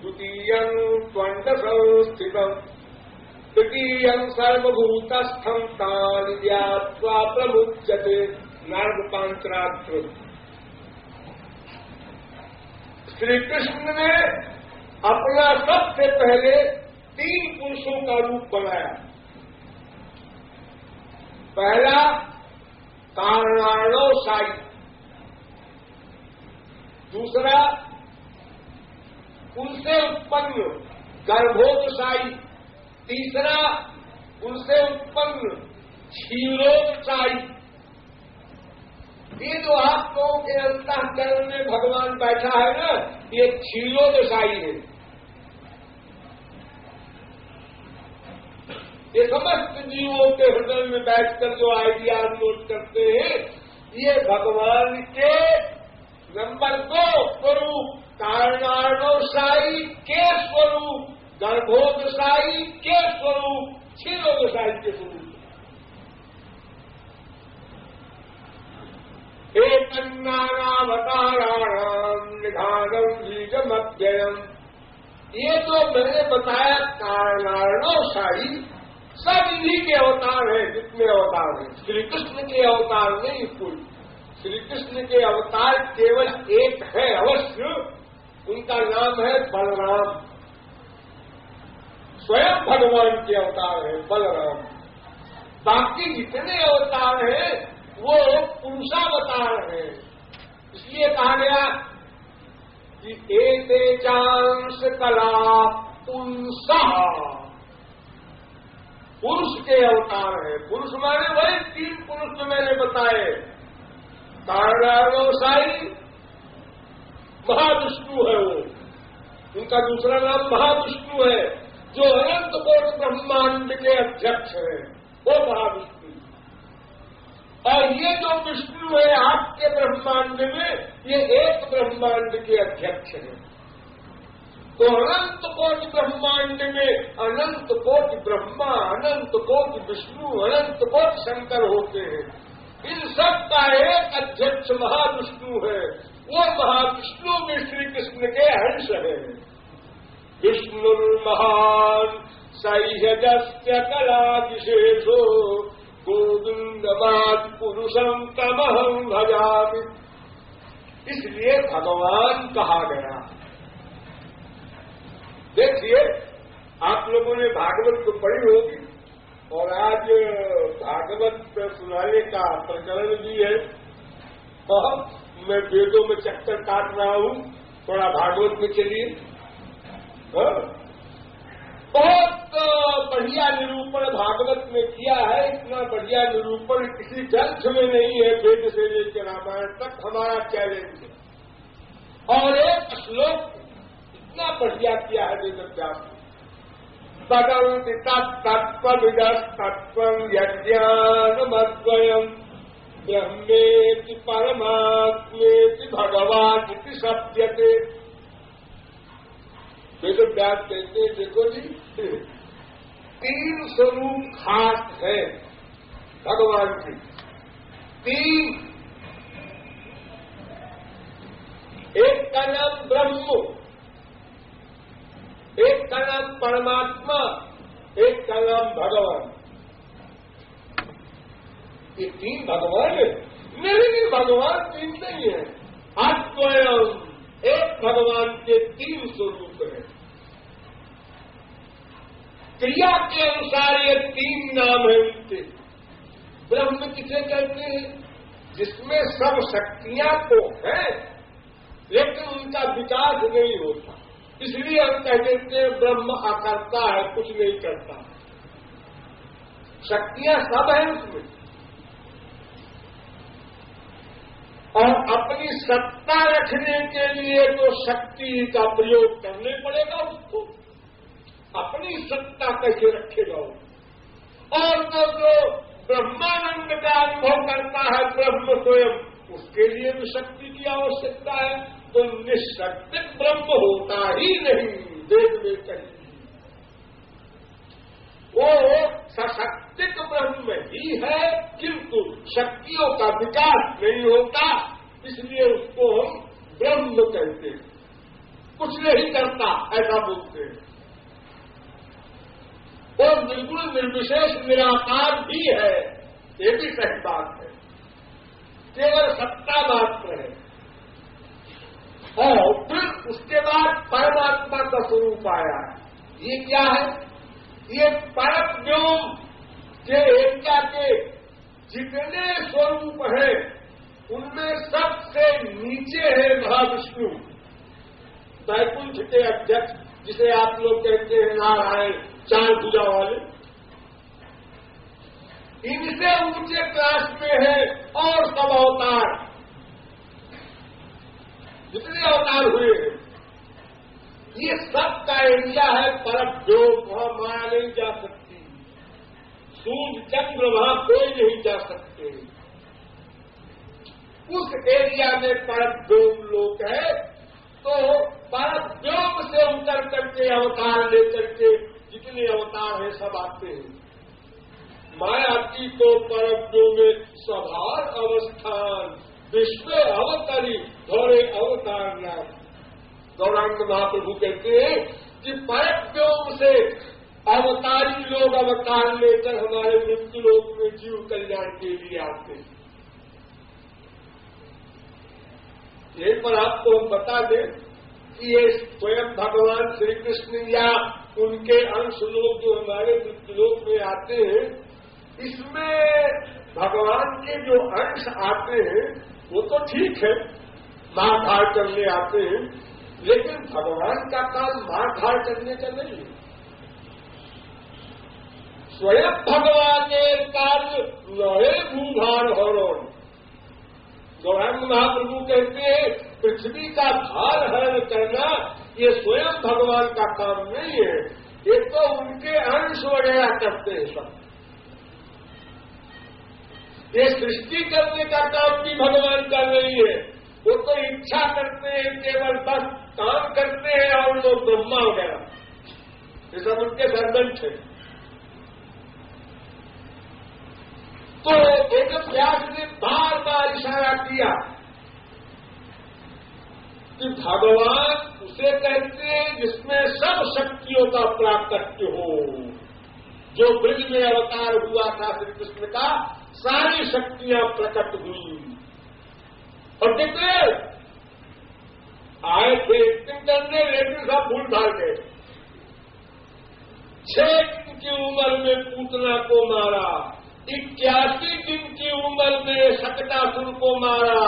द्वितीयं त्वंडसंस्थितम्, तृतीयं सर्वभूतस्थं तानि ज्ञात्वा प्रमुच्यते। नारदपांचरात्र। श्री कृष्ण ने अपना सबसे पहले 3 पुरुषों का रूप बनाया। पहला कारणाणोसाई, दूसरा उनसे उत्पन्न गर्भोदशाई, तीसरा उनसे उत्पन्न क्षीरोदशाई। ये जो आप लोगों के अंतःकरण में भगवान बैठा है ना, ये क्षीरोदशाई है। ये समस्त जीवों के हृदय में बैठकर जो आइडिया नोट करते हैं, ये भगवान के नंबर 2 स्वरूप कारणाणोसाई के स्वरूप, गर्भोदशाई के स्वरूप, क्षीरोदशाई के स्वरूप। एकन्नानावताराणां निधानं बीजमव्ययम्। ये जो मैंने बताया कारणाणोसाई, सब इन्हीं के अवतार हैं। जितने अवतार हैं श्री कृष्ण के अवतार नहीं कुल। श्री कृष्ण के अवतार केवल एक है अवश्य, उनका नाम है बलराम। स्वयं भगवान के अवतार है बलराम। बाकी जितने अवतार हैं वो पुरुषावतार हैं। इसलिए कहा गया कि एते चांस कला पुंसा, पुरुष के अवतार है। पुरुष माने वही 3 पुरुष जो मैंने बताए। कारणाणोसाई महाविष्णु है वो, उनका दूसरा नाम महाविष्णु है, जो अनंत कोटि ब्रह्मांड के अध्यक्ष है, वो महाविष्णु। और ये जो विष्णु है आपके ब्रह्मांड में, ये एक ब्रह्मांड के अध्यक्ष है। तो अनंत कोटि ब्रह्मांड में अनंत कोटि ब्रह्मा, अनंत कोटि विष्णु, अनंत कोटि शंकर होते हैं। इन सब का एक अध्यक्ष महाविष्णु है। वो महाविष्णु में श्री कृष्ण के अंश है। विष्णुर्महान् सह्यजस्य कला विशेषो गोविंदमात् पुरुषं तमहं भजामि। इसलिए भगवान कहा गया। देखिए, आप लोगों ने भागवत को पढ़ी होगी और आज भागवत सुनाने का प्रचलन भी है। मैं वेदों में चक्कर काट रहा हूँ, थोड़ा भागवत में चलिए। बहुत बढ़िया निरूपण भागवत में किया है। इतना बढ़िया निरूपण किसी ग्रंथ में नहीं है। वेद से लेकर रामायण तक हमारा चैलेंज है। और एक श्लोक इतना बढ़िया किया है वेद व्यास ने। वदन्ति तत्तत्त्वविदस्तत्त्वं यज्ञानमद्वयम् ब्रह्मेति परमात्मेति भगवानिति शब्दते। वेद व्यास कहते हैं, देखो जी, 3 स्वरूप खास है भगवान की। 3, एक का नाम ब्रह्म, एक का नाम परमात्मा, एक का नाम भगवान। ये 3 भगवान है। नहीं, भगवान 3 नहीं है। अद्वयम, एक भगवान के 3 स्वरूप हैं। क्रिया के अनुसार ये 3 नाम है उनके। ब्रह्म किसे कहते हैं? जिसमें सब शक्तियां तो हैं लेकिन उनका विकास नहीं होता, इसलिए हम कह देते हैं ब्रह्म अकर्ता है, कुछ नहीं करता। शक्तियां सब हैं उसमें, और अपनी सत्ता रखने के लिए तो शक्ति का प्रयोग करने पड़ेगा उसको। अपनी सत्ता कैसे रखेगा वो? और तो जो ब्रह्मानंद का अनुभव करता है ब्रह्म स्वयं, उसके लिए भी शक्ति की आवश्यकता है। तो निःशक्तिक ब्रह्म होता ही नहीं वेद में कहीं। वो सशक्तिक ब्रह्म ही है, किंतु शक्तियों का विकास नहीं होता, इसलिए उसको हम ब्रह्म कहते हैं। कुछ नहीं करता ऐसा बोलते हैं। और बिल्कुल निर्विशेष निराकार भी है, ये भी सही बात है। केवल सत्ता मात्र है। और फिर उसके बाद परमात्मा का स्वरूप आया। ये क्या है? ये परव्योम के एरिया के जितने स्वरूप हैं उनमें सबसे नीचे है महाविष्णु, वैकुंठ के अध्यक्ष, जिसे आप लोग कहते हैं नारायण, 4 भुजा वाले। इनसे ऊंचे क्लास में है और सब अवतार, जितने अवतार हुए हैं, ये सब का एरिया है परव्योम। वहां माया नहीं जा सकती, सूर्य चंद्र वहां कोई नहीं जा सकते। उस एरिया में परव्योम लोक है। तो परव्योम से उतर करके अवतार लेकर के जितने अवतार हैं सब आते हैं। माया की तो परव्योम में स्वभाव अवस्थान विश्व अवतरी धोरे अवतार नाम। गौरांग महाप्रभु कहते हैं कि परव्योम से अवतारी लोग अवतार लेकर हमारे मृत्यु लोक में जीव कल्याण के लिए आते हैं। यही पर आपको हम बता दें कि ये स्वयं भगवान श्री कृष्ण या उनके अंश लोग जो हमारे मृत्यु लोक में आते हैं, इसमें भगवान के जो अंश आते हैं वो तो ठीक है, मार धाड़ करने आते हैं, लेकिन भगवान का काम मार धाड़ करने का नहीं है। स्वयं भगवान के कार्य लहे भूभार हरण। गौरांग महाप्रभु कहते हैं पृथ्वी का भार हरण करना ये स्वयं भगवान का काम नहीं है, ये तो उनके अंश वगैरह करते हैं सब। ये सृष्टि करने का काम भी भगवान का नहीं है, वो तो इच्छा करते हैं, केवल बस काम करते हैं और लोग ब्रह्मा वगैरह, ये सब उनके सर्वेंट है। तो एक व्यास ने बार बार इशारा किया कि भगवान उसे कहते हैं जिसमें सब शक्तियों का प्राकट्य हो। जो ब्रज में अवतार हुआ था श्री कृष्ण का, सारी शक्तियां प्रकट हुई। और देखते आए थे दिन करने, लेकिन सब भूल भाल गए। 6 दिन की उम्र में पूतना को मारा, 81 दिन की उम्र में शकटासुर को मारा,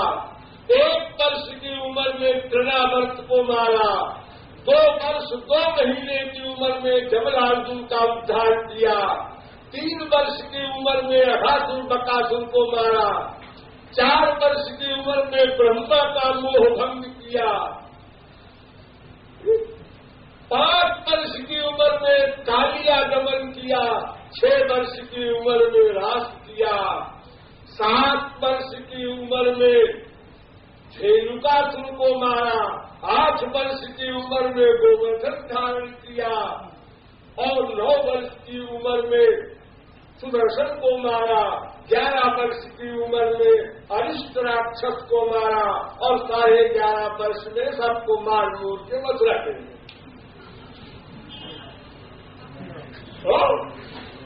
1 वर्ष की उम्र में तृणावर्त को मारा, 2 वर्ष 2 महीने की उम्र में जमलार्जुन का उद्धार किया, 3 वर्ष की उम्र में अघासुर बकासुर को मारा, 4 वर्ष की उम्र में ब्रह्मा का मोह भंग किया। 5 वर्ष की उम्र में कालिया दमन किया, 6 वर्ष की उम्र में रास किया, 7 वर्ष की उम्र में धेनुकासुर को मारा, 8 वर्ष की उम्र में गोवर्धन धारण किया और 9 वर्ष की उम्र में सुदर्शन को मारा, 11 वर्ष की उम्र में अरिष्ट राक्षस को मारा और 11.5 वर्ष में सबको मार मूर के मथुरा कर दिया।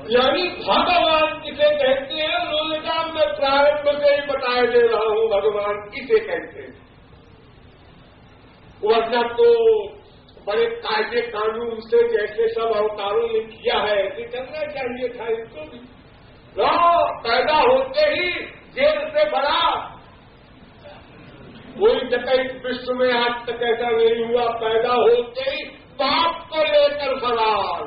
यानी भगवान किसे कहते हैं? उन्होंने कहा मैं प्रारंभ से ही बताए दे रहा हूं भगवान किसे कहते हैं। वरना तो बड़े कायदे कानून से जैसे सब अवतारों ने किया है ऐसे करना चाहिए था इनको भी। पैदा होते ही जेल से बड़ा कोई डकैत विश्व में आज तक ऐसा नहीं हुआ, पैदा होते ही बाप को लेकर फरार।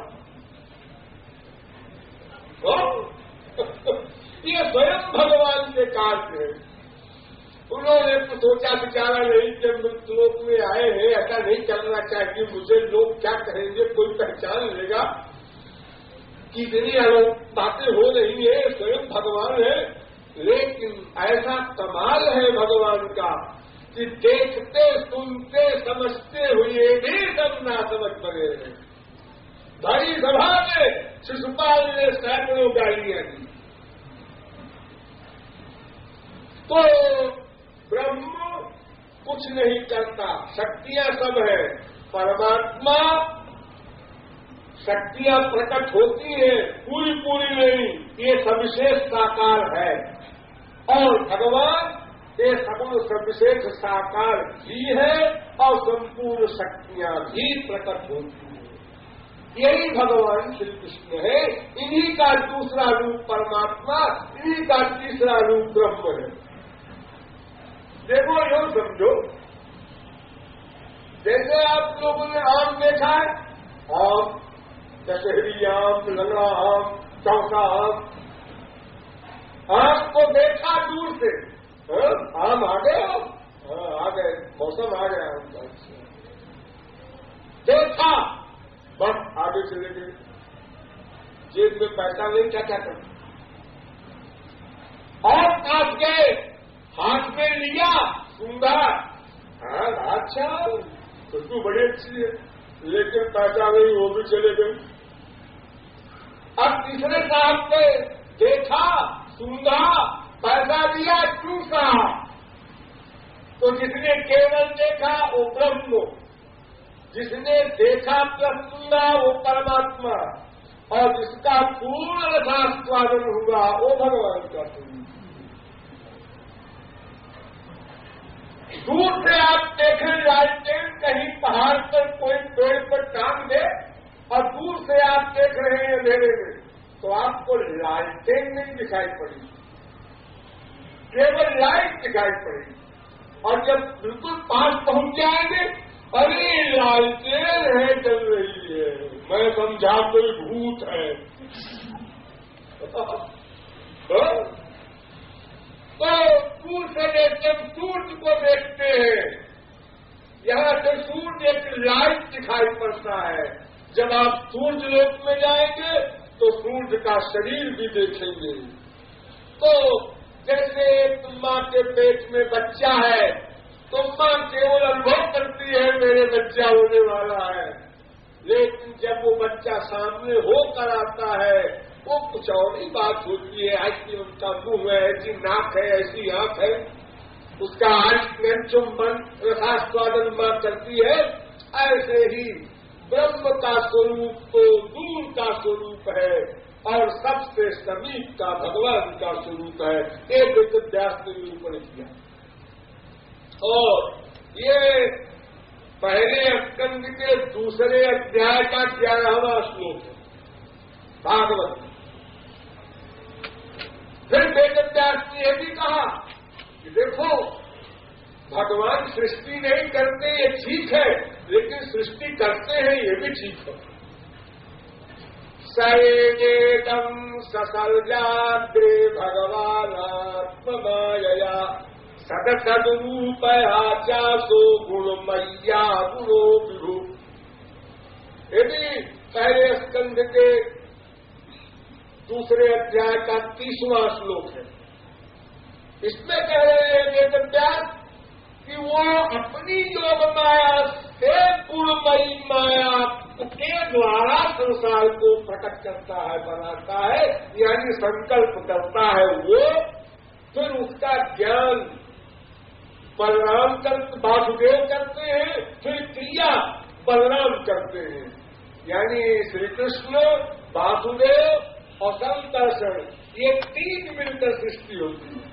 ये स्वयं भगवान के कार्य है। उन्होंने तो सोचा विचारा नहीं कि मृत्युलोक में आए हैं, ऐसा नहीं करना चाहिए, मुझे लोग क्या कहेंगे, कोई पहचान लेगा, कितनी बातें हो रही है, स्वयं भगवान है। लेकिन ऐसा कमाल है भगवान का कि देखते सुनते समझते हुए भी सब नासमझ बने हैं। बड़ी सभा में शिशुपाल ने सैकड़ों गालियां दी। तो ब्रह्म कुछ नहीं करता, शक्तियां सब है। परमात्मा शक्तियां प्रकट होती है, पूरी पूरी नहीं, ये सविशेष साकार है। और भगवान ये सगुण सविशेष साकार भी है और संपूर्ण शक्तियां भी प्रकट होती है। यही भगवान श्री कृष्ण है। इन्हीं का दूसरा रूप परमात्मा, इन्हीं का तीसरा रूप ब्रह्म है। देखो यो समझो, जैसे आप लोगों ने आम देखा है, आम, दशहरी आम, लंगड़ा आम, चौसा आम को देखा दूर से, आम आ गए, आ गए, मौसम आ गया आम का, देखा बस आगे चले गए, जेब में पैसा नहीं, क्या क्या करना, और पास गए, हाथ में लिया, सूंघा, अच्छा खुशबू बड़ी अच्छी है, लेकिन पैसा नहीं, वो भी चले गए। अब तीसरे साहब पे देखा, सूंघा, पैसा दिया, चूसा, तो जिसने केवल देखा वो ब्रह्म, जिसने देखा प्लस सूंघा वो परमात्मा, और जिसका पूर्ण रसास्वादन हुआ वो भगवान का स्वरूप। दूर से आप देखें लालटेन कहीं पहाड़ पर कोई पेड़ पर टांग दे और दूर से आप देख रहे हैं अंधेरे में, तो आपको लालटेन नहीं दिखाई पड़ेगी, केवल लाइट दिखाई पड़ेगी। और जब बिल्कुल पास पहुंच जाएंगे, अरे लालटेन है चल रही है, मैं समझा कोई भूत है। तो दूर से देखते सूर्य को देखते हैं, यहाँ से सूर्य एक लाइट दिखाई पड़ता है। जब आप सूर्य लोक में जाएंगे तो सूर्य का शरीर भी देखेंगे। तो जैसे माँ के पेट में बच्चा है तो माँ केवल अनुभव करती है मेरे बच्चा होने वाला है, लेकिन जब वो बच्चा सामने होकर आता है वो कुछ और ही बात होती है। ऐसी उनका मुंह है, ऐसी नाक है, ऐसी आंख है, उसका आलिंगन चुंबन रसास्वादन मां करती है। ऐसे ही ब्रह्म का स्वरूप तो दूर का स्वरूप है और सबसे समीप का भगवान का स्वरूप है। एक व्यास ने निरूपण किया। और ये पहले स्कंद के दूसरे अध्याय का 11वां श्लोक है भागवत। फिर वेदव्यास ने यह भी कहा कि देखो भगवान सृष्टि नहीं करते ये ठीक है, लेकिन सृष्टि करते हैं ये भी ठीक है। सएदम ससर्जाग्रे भगवानात्ममायया सदसद्रूपया चासो गुणमय्या गुणो विभु। ये भी पहले स्कंध के दूसरे अध्याय का 30वां श्लोक है। इसमें कह रहे हैं वेदव्यास कि वो अपनी योग माया से पूर्णमयी माया के द्वारा संसार को प्रकट करता है, बनाता है, यानी संकल्प करता है वो, फिर उसका ज्ञान बलराम वासुदेव करते हैं, फिर क्रिया बलराम करते हैं, यानी श्री कृष्ण, वासुदेव और संकर्षण, ये तीन मिलकर सृष्टि होती है।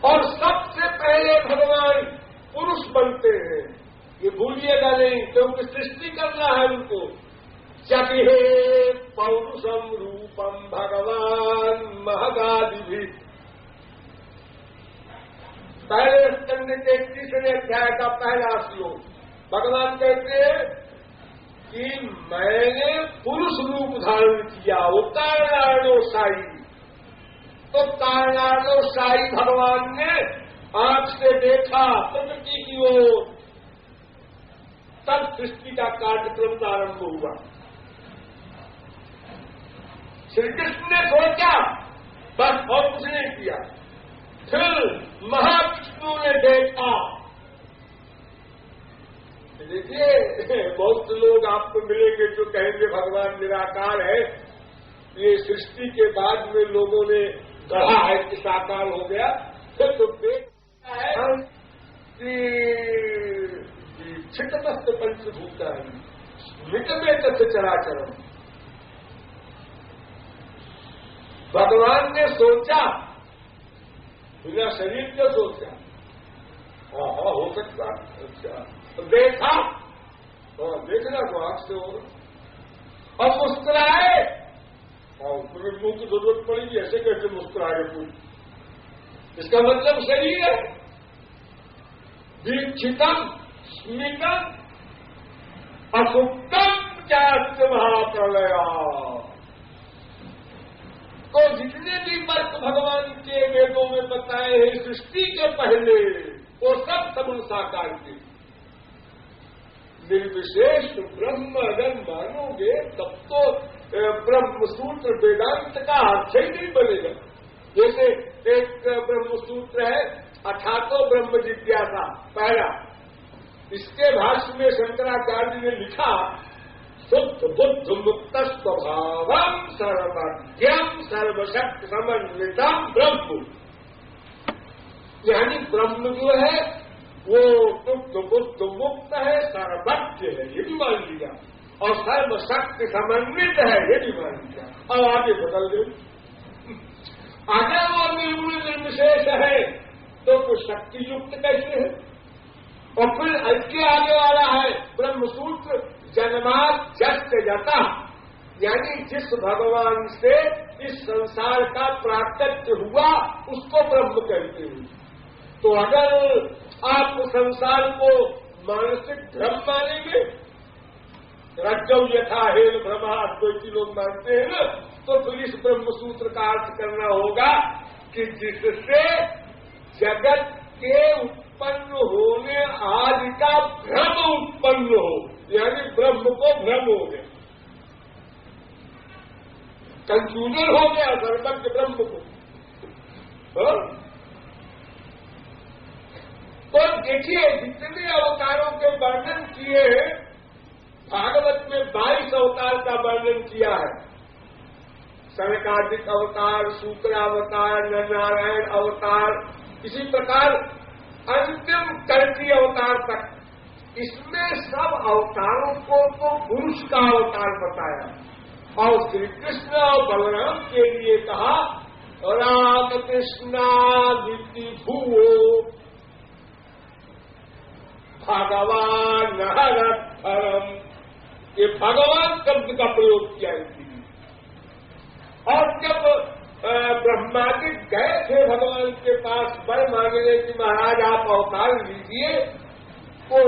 और सबसे पहले भगवान पुरुष बनते हैं, ये भूलिएगा नहीं, क्योंकि सृष्टि करना है उनको। जगहे पौरुषम रूपम भगवान महगादि भी, पहले स्कंद के 30वें अध्याय का पहला श्लोक, भगवान कहते हैं कि मैंने पुरुष रूप धारण किया, वो कारणाणोसाई। तो कारणाणोसाई भगवान ने आंख से देखा प्रकृति की ओर, तब सृष्टि का कार्यक्रम प्रारंभ हुआ। श्री कृष्ण ने सोचा, बस और कुछ नहीं किया। फिर महाविष्णु ने देखा। देखिए, बहुत लोग आपको मिलेंगे जो कहेंगे भगवान निराकार है, ये सृष्टि के बाद में लोगों ने गढ़ा है कि साकार हो गया। फिर तो देखता है कि छिटमस्त पंचभूता है, मिट में तथ्य चराचरम। भगवान ने सोचा, बिना शरीर के सोचा, हाँ हो सकता। अच्छा, तो देखा, देखना तो आंख से होगा। और मुस्कुराए, और उसमें मुंह की जरूरत पड़ेगी, ऐसे कैसे मुस्कुराए मुंह? इसका मतलब शरीर है। दीक्षितम स्मितम असुप्तम चास्य महाप्रलया। तो जितने भी वर्ग भगवान के वेदों में बताए हैं सृष्टि के पहले, वो सब साकार के। निर्विशेष ब्रह्म अगर मानोगे तब तो ब्रह्म सूत्र वेदांत का अर्थ ही नहीं बनेगा। जैसे एक ब्रह्म सूत्र है, अथातो ब्रह्म जिज्ञासा, पहला, इसके भाष्य में शंकराचार्य ने लिखा, शुद्ध बुद्ध मुक्त स्वभावम सर्वज्ञम सर्वशक्ति समन्वितम ब्रह्म। यानी ब्रह्म जो है वो शुद्ध बुद्ध मुक्त है, सर्वज्ञ है, ये भी मान लिया, और सर्वशक्ति समन्वित है, ये भी मान लिया। और आगे बदल दे, अगर वो निर्गुण निर्विशेष है तो शक्ति युक्त कैसे है? और फिर इसके आगे वाला है ब्रह्मसूत्र, जन्मात् जस्य यतः, यानी जिस भगवान से इस संसार का प्राकट्य हुआ उसको ब्रह्म कहते हैं। तो अगर आप संसार को मानसिक भ्रम मानेंगे, रज्जौ यथा हेल भ्रमा अद्वैती लोग मानते हैं ना, तो फिर इस ब्रह्मसूत्र का अर्थ करना होगा कि जिससे जगत के उत्पन्न होने आदि का भ्रम उत्पन्न हो, यानी ब्रह्म को भ्रम हो गया, कंफ्यूजन हो गया सर्वज्ञ ब्रह्म को। तो देखिए, जितने अवतारों के वर्णन किए हैं, भागवत में 22 अवतार का वर्णन किया है। सनकादिक अवतार, शुक्र अवतार, नारायण अवतार, इसी प्रकार अंतिम कल्कि अवतार तक। इसमें सब अवतारों को तो पुरुष का अवतार बताया, और श्री कृष्ण और बलराम के लिए कहा राम कृष्णादिति भूवो भगवान हरम। ये भगवान शब्द का प्रयोग किया इसलिए। और जब ब्रह्मा जी गए थे भगवान के पास वर मांगने की, महाराज आप अवतार लीजिए, तो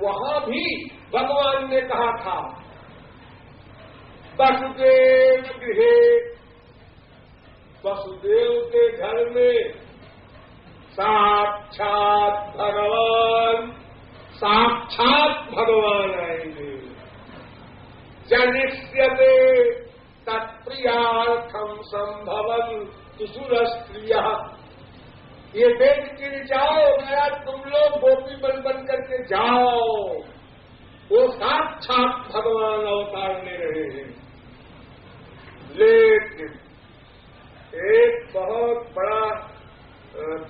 वहां भी भगवान ने कहा था वसुदेव गृहे, वसुदेव के घर में साक्षात भगवान आएंगे। जनिष्यते तत्प्रियार्थम संभवं तुसुर स्त्रिया। ये देख के जाओ मेरा, तुम लोग गोपी बन करके जाओ, वो साक्षात भगवान अवतार ले रहे हैं। लेकिन एक बहुत बड़ा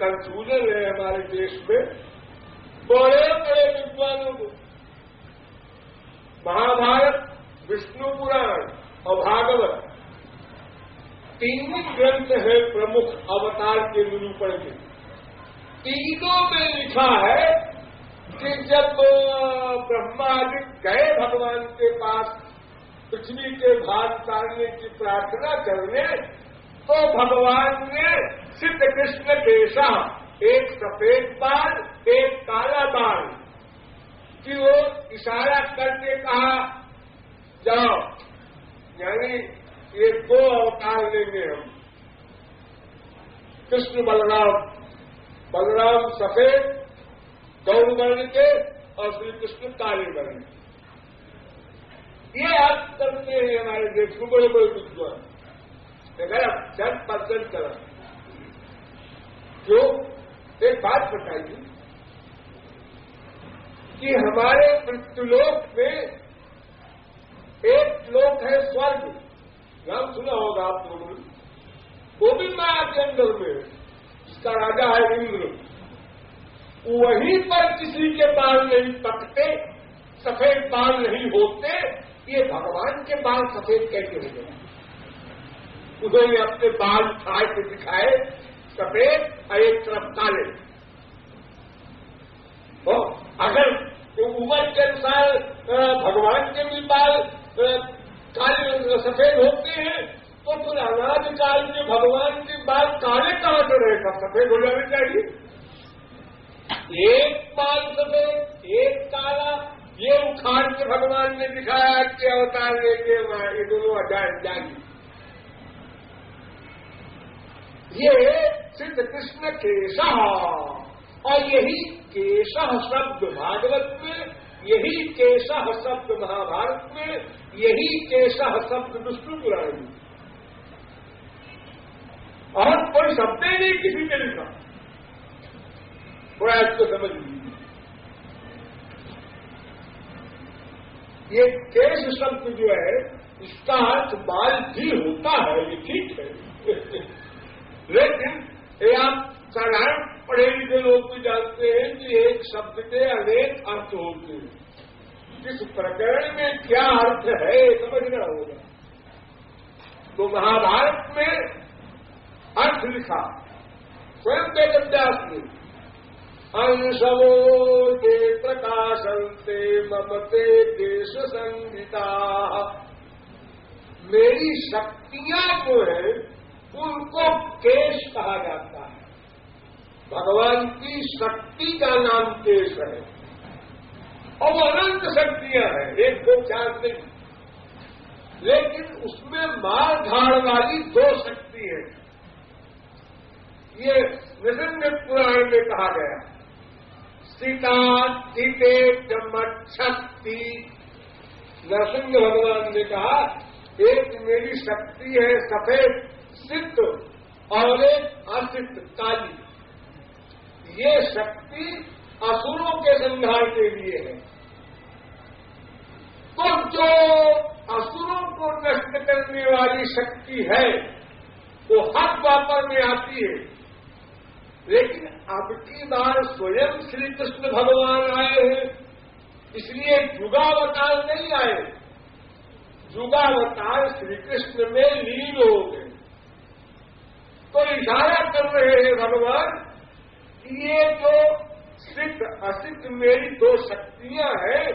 कंफ्यूजन है हमारे देश में। बड़े बड़े विद्वानों को महाभारत, विष्णु पुराण और भागवत तीनों ग्रंथ है प्रमुख अवतार के निरूपण के। तीनों में लिखा है कि जब ब्रह्मा जी गए भगवान के पास पृथ्वी के भाग उतारने की प्रार्थना करने, तो भगवान ने सिद्ध कृष्ण केशा, एक सफेद बाल एक काला बाल, कि वो इशारा करके कहा जाओ, यानी ये दो अवतार लेंगे हम, कृष्ण बलराम सफेद गौर वर्ण के और श्री कृष्ण काले वर्ण। ये आप करते हैं हमारे देश में बड़े बड़े विद्वान। अगर आप 10% करा, जो एक बात बताइए कि हमारे मृत्युलोक में एक लोक है स्वर्ग, नाम सुना होगा आप लोगों ने, वो भी माया के अंदर में, जिसका राजा है इंद्र। वहीं पर किसी के बाल नहीं पकते, सफेद बाल नहीं होते। ये भगवान के बाल सफेद कैसे हो गए? उन्होंने अपने बाल उठाए के दिखाए सफेद और एक तरफ काले। तो अगर उम्र के अनुसार भगवान के भी बाल काले सफेद होते हैं, तो फिर अनादिकाल के भगवान के बाल काले कहां से रहेगा? सफेद हो जाने चाहिए। एक बाल सफेद एक काला, ये उखाड़ के भगवान ने दिखाया कि अवतार लेके ये दोनों जाएंगे। ये सिद्ध कृष्ण केशा, और यही केशा शब्द भागवत में, यही केशा शब्द महाभारत में, यही केशा शब्द विष्णु पुराण में, और कोई शब्द ही नहीं किसी ने लिखा। थोड़ा इसको समझ लीजिए। ये केश शब्द जो है, इसका अर्थ बाल भी होता है, ये ठीक है। लेकिन ये आप साधारण पढ़े लिखे लोग भी जानते हैं कि एक शब्द के अनेक अर्थ होते हैं। किस प्रकरण में क्या अर्थ है समझना होगा। तो महाभारत में अर्थ लिखा स्वयं वेदव्यास ने, अंशवो ते प्रकाशन्ते ममते देश संहिता। मेरी शक्तियां जो है उनको केश कहा जाता है। भगवान की शक्ति का नाम केश है, और वो अनंत शक्तियां हैं, एक दो चार नहीं। लेकिन उसमें मार धाड़ वाली दो शक्ति है। ये नृसिंह पुराण में कहा गया, सीता सीते जमच्छक्ति। नरसिंह भगवान ने कहा, एक मेरी शक्ति है सफेद सिद्ध और एक असिद्ध काली। ये शक्ति असुरों के संहार के लिए है। तो जो असुरों को नष्ट करने वाली शक्ति है वो हर द्वापर में आती है। लेकिन अब की बार स्वयं श्री कृष्ण भगवान आए हैं, इसलिए युगावतार नहीं आए। युगावतार श्री कृष्ण में लीन हो गए। तो इशारा कर रहे हैं भगवान कि ये जो सिद्ध असिद्ध मेरी दो शक्तियां हैं,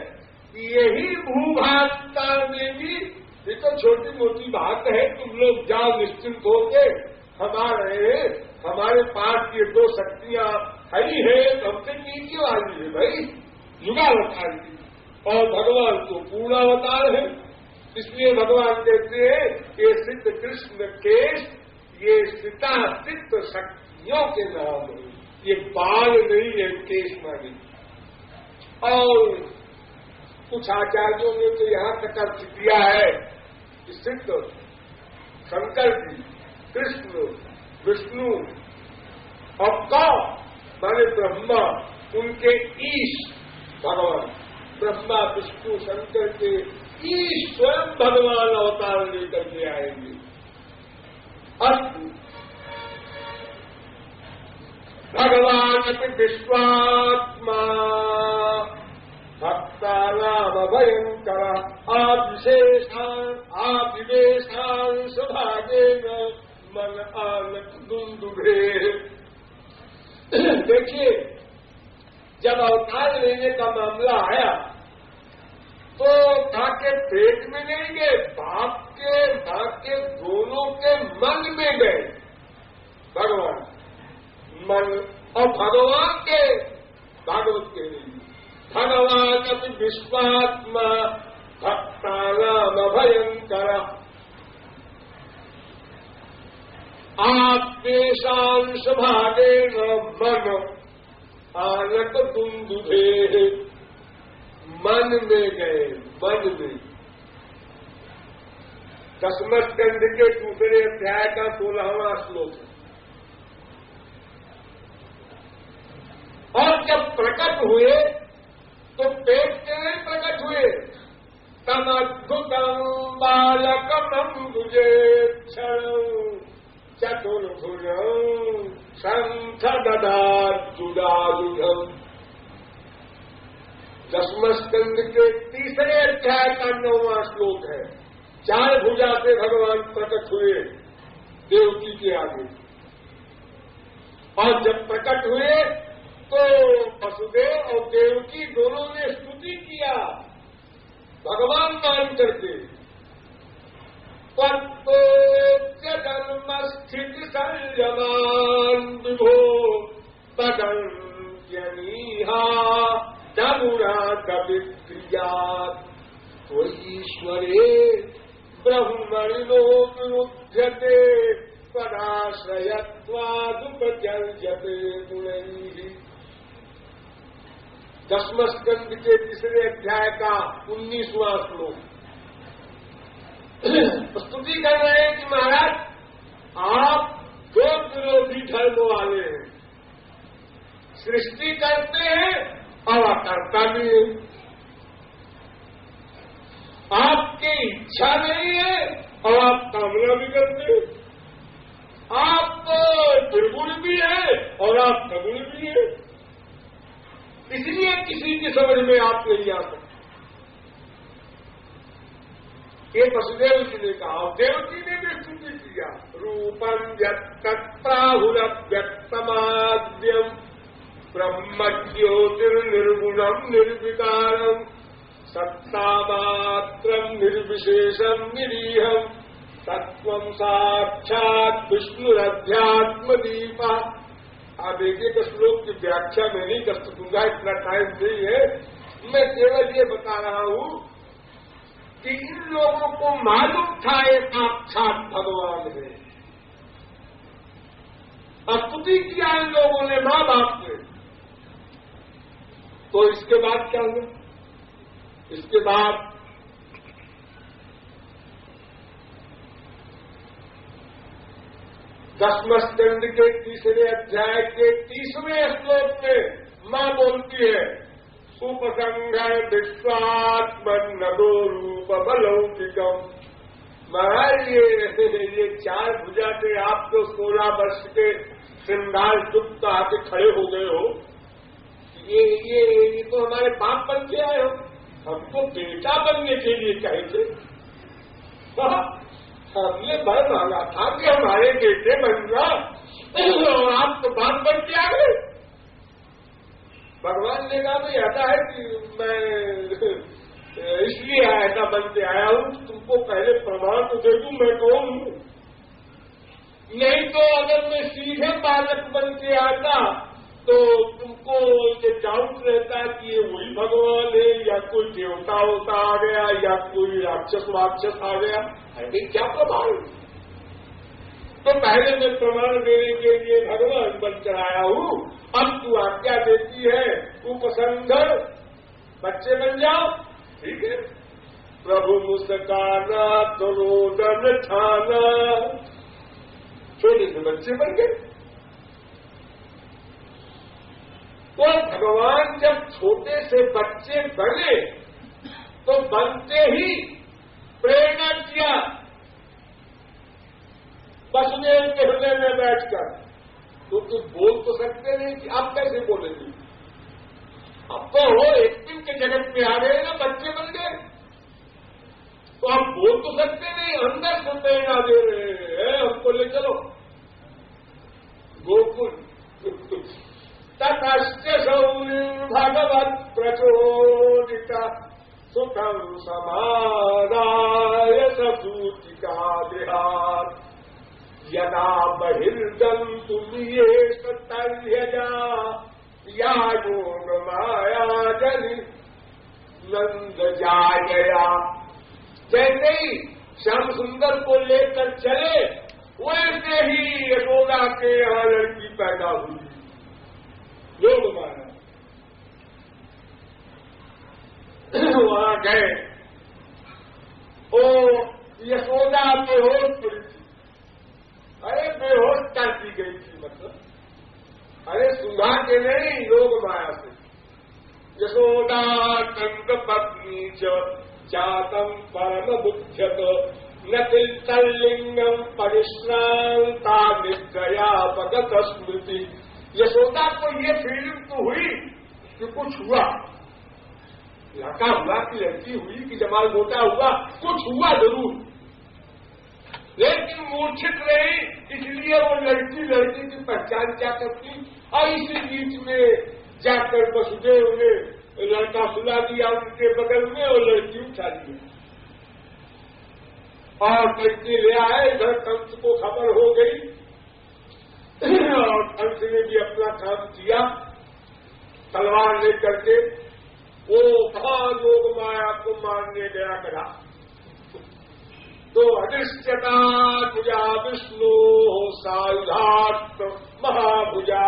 यही भूभाग काल में भी, ये तो छोटी मोटी बात है, तुम लोग जाओ निश्चिंत होके, हमारे पास ये दो शक्तियां हरी है, तो हमसे नीचे वाली है भाई, युगावतार की। और भगवान तो पूर्णावतार है, इसलिए भगवान कहते हैं ये सिद्ध कृष्ण केश, ये सीता सिद्ध शक्तियों के नाम है। ये बाल नहीं है, केश माने। और कुछ आचार्यों ने तो यहां तक अर्थ किया है कि सिद्ध शंकर जी, कृष्ण, विष्णु और का माने ब्रह्मा, उनके ईश भगवान, ब्रह्मा विष्णु शंकर के ईश स्वयं भगवान अवतार लेकर के आएंगे। अस्तु भगवान अपि विश्वात्मा भक्तानाम भयंकर आविवेशान सुभागेन मन आनक दुंदुभे। देखिए, जब अवतार लेने का मामला आया तो मां के पेट में नहीं गए, बाप के मां के दोनों के मन में गए भगवान, मन और भगवान के, भागवत के लिए भगवान अपि विश्वात्मा भक्तानाम भयंकर आत्मेशांश भागेन मन आनक दुंदुभे। मन में गए, मन में। दसम स्कंध के दूसरे अध्याय का 16वां श्लोक है। और जब प्रकट हुए तो पेट से नहीं प्रकट हुए, तमद्भुतम बालकमंबुजे क्षणं चतुर्भुजं शंख ददार्जुदायुधम्। दसम स्कंद के तीसरे अध्याय का 9वां श्लोक है। 4 भुजा से भगवान प्रकट हुए देवकी के आगे, और जब प्रकट हुए तो वसुदेव और देवकी दोनों ने स्तुति किया भगवान मान करके। त्वत्तोच्य जन्म स्थित संयमान विभो तदन्त्यनीहा दमुरा कविक्रियात् त्वयीश्वरे ब्रह्मणिनो विरुध्यते पदाश्रयत्वादुपचर्यते गुणैः। दसम स्कंद के तीसरे अध्याय का 19वां श्लोक। स्तुति कर रहे हैं कि महाराज आप दो विरोधी धर्म वाले हैं, सृष्टि करते हैं और करता भी है। आपकी इच्छा नहीं है और आप कामना भी करते हैं। आप दुर्गुण भी है और आप सगुण भी है, इसलिए किसी की समझ में आप नहीं आ सकते। ये वसुदेव जी ने कहा, देवकी ने भी स्तुति किया। रूपम व्यक्तमाद्यम ब्रह्म ज्योतिर्निर्गुणम निर्विकारम सत्तामात्रम निर्विशेषम निरीहम तत्वम साक्षात विष्णुरध्यात्म दीपा। आप देखिए कि श्लोक की व्याख्या में नहीं कर सकूंगा, इतना टाइम नहीं है। मैं केवल ये बता रहा हूं कि इन लोगों को मालूम था ये साक्षात भगवान है। स्तुति किया इन लोगों ने मां बाप ने। तो इसके बाद क्या हुआ? इसके बाद दसम स्कंद के तीसरे अध्याय के 30वें श्लोक में मां बोलती है, सुपसंघय विश्वात्मन नदो रूप बलौकिकम। महाराज ये 4 भुजा से आप तो 16 वर्ष के श्रृंगार युक्त आके खड़े हो गए हो। ये तो हमारे बाप बन के आए हो, हमको बेटा बनने के लिए कहे थे। हमने बड़ मांगा था कि हमारे बेटे बन जाओ और आप तो बाप बन के आ गए। भगवान ने कहा भाई ऐसा है कि मैं इसलिए ऐसा बन के आया हूं, तुमको पहले प्रमाण तो दे दूं मैं कौन हूं। नहीं तो अगर मैं सीधे बालक बन के आता तो तुमको ये डाउट रहता कि ये वही भगवान है या कोई देवता होता आ गया या कोई राक्षस वाक्षस आ गया। अरे क्या प्रभाव। तो तो पहले मैं प्रमाण देने के लिए भगवान बन कर आया हूँ, अब तू आज्ञा देती है उपसंगर बच्चे बन जाओ। ठीक है, प्रभु मुस्काना तो रोदन ठाना, छोटे से बच्चे बन गए। तो भगवान जब छोटे से बच्चे बने तो बनते ही प्रेरणा किया वसुदेव के हृदय में बैठकर। तो तुम बोल तो सकते नहीं कि आप कैसे बोलेंगे, अब तो हो एक दिन के जगत में आ गए ना, बच्चे बन गए, तो आप बोल तो सकते नहीं, अंदर से प्रेरणा दे रहे हैं हमको ले चलो गोकुल। ततश्च सौर्य भगवत प्रचोदिता सुखम समादाय सूचिका देहात यदा बहिर्गन्तुं ये तर्यजा या योग माया जनि नंद जाया। जैसे ही श्याम सुंदर को लेकर चले वैसे ही यशोदा के यहाँ लड़की पैदा हुई, योग माया। वहां गए, ओ यशोदा बेहोश पड़ी थी। अरे बेहोश कर दी गई थी, मतलब अरे सुधा के नहीं, योग माया से। यशोदा कंद पत्नी जातम परम बुद्ध्यत न तिल्लिंगम परिश्रांता निद्रया भगत स्मृति। यशोदा को ये फीलिंग तो हुई कि कुछ हुआ, लड़का हुआ कि लड़की हुई कि जमाल मोटा हुआ, कुछ हुआ जरूर, लेकिन मूर्छित रही, इसलिए वो लड़की लड़की की पहचान क्या करती। और इसी बीच में जाकर वसुदेव ने लड़का सुला दिया उनके बगल में और लड़की उठा दी और लड़की ले आए। इधर कंस को खबर हो गई और कंस ने भी अपना काम किया, तलवार लेकर के वो योग माया को मारने गया करा। तो अधिष्ठता भुजा विष्णु सायुधात महाभुजा,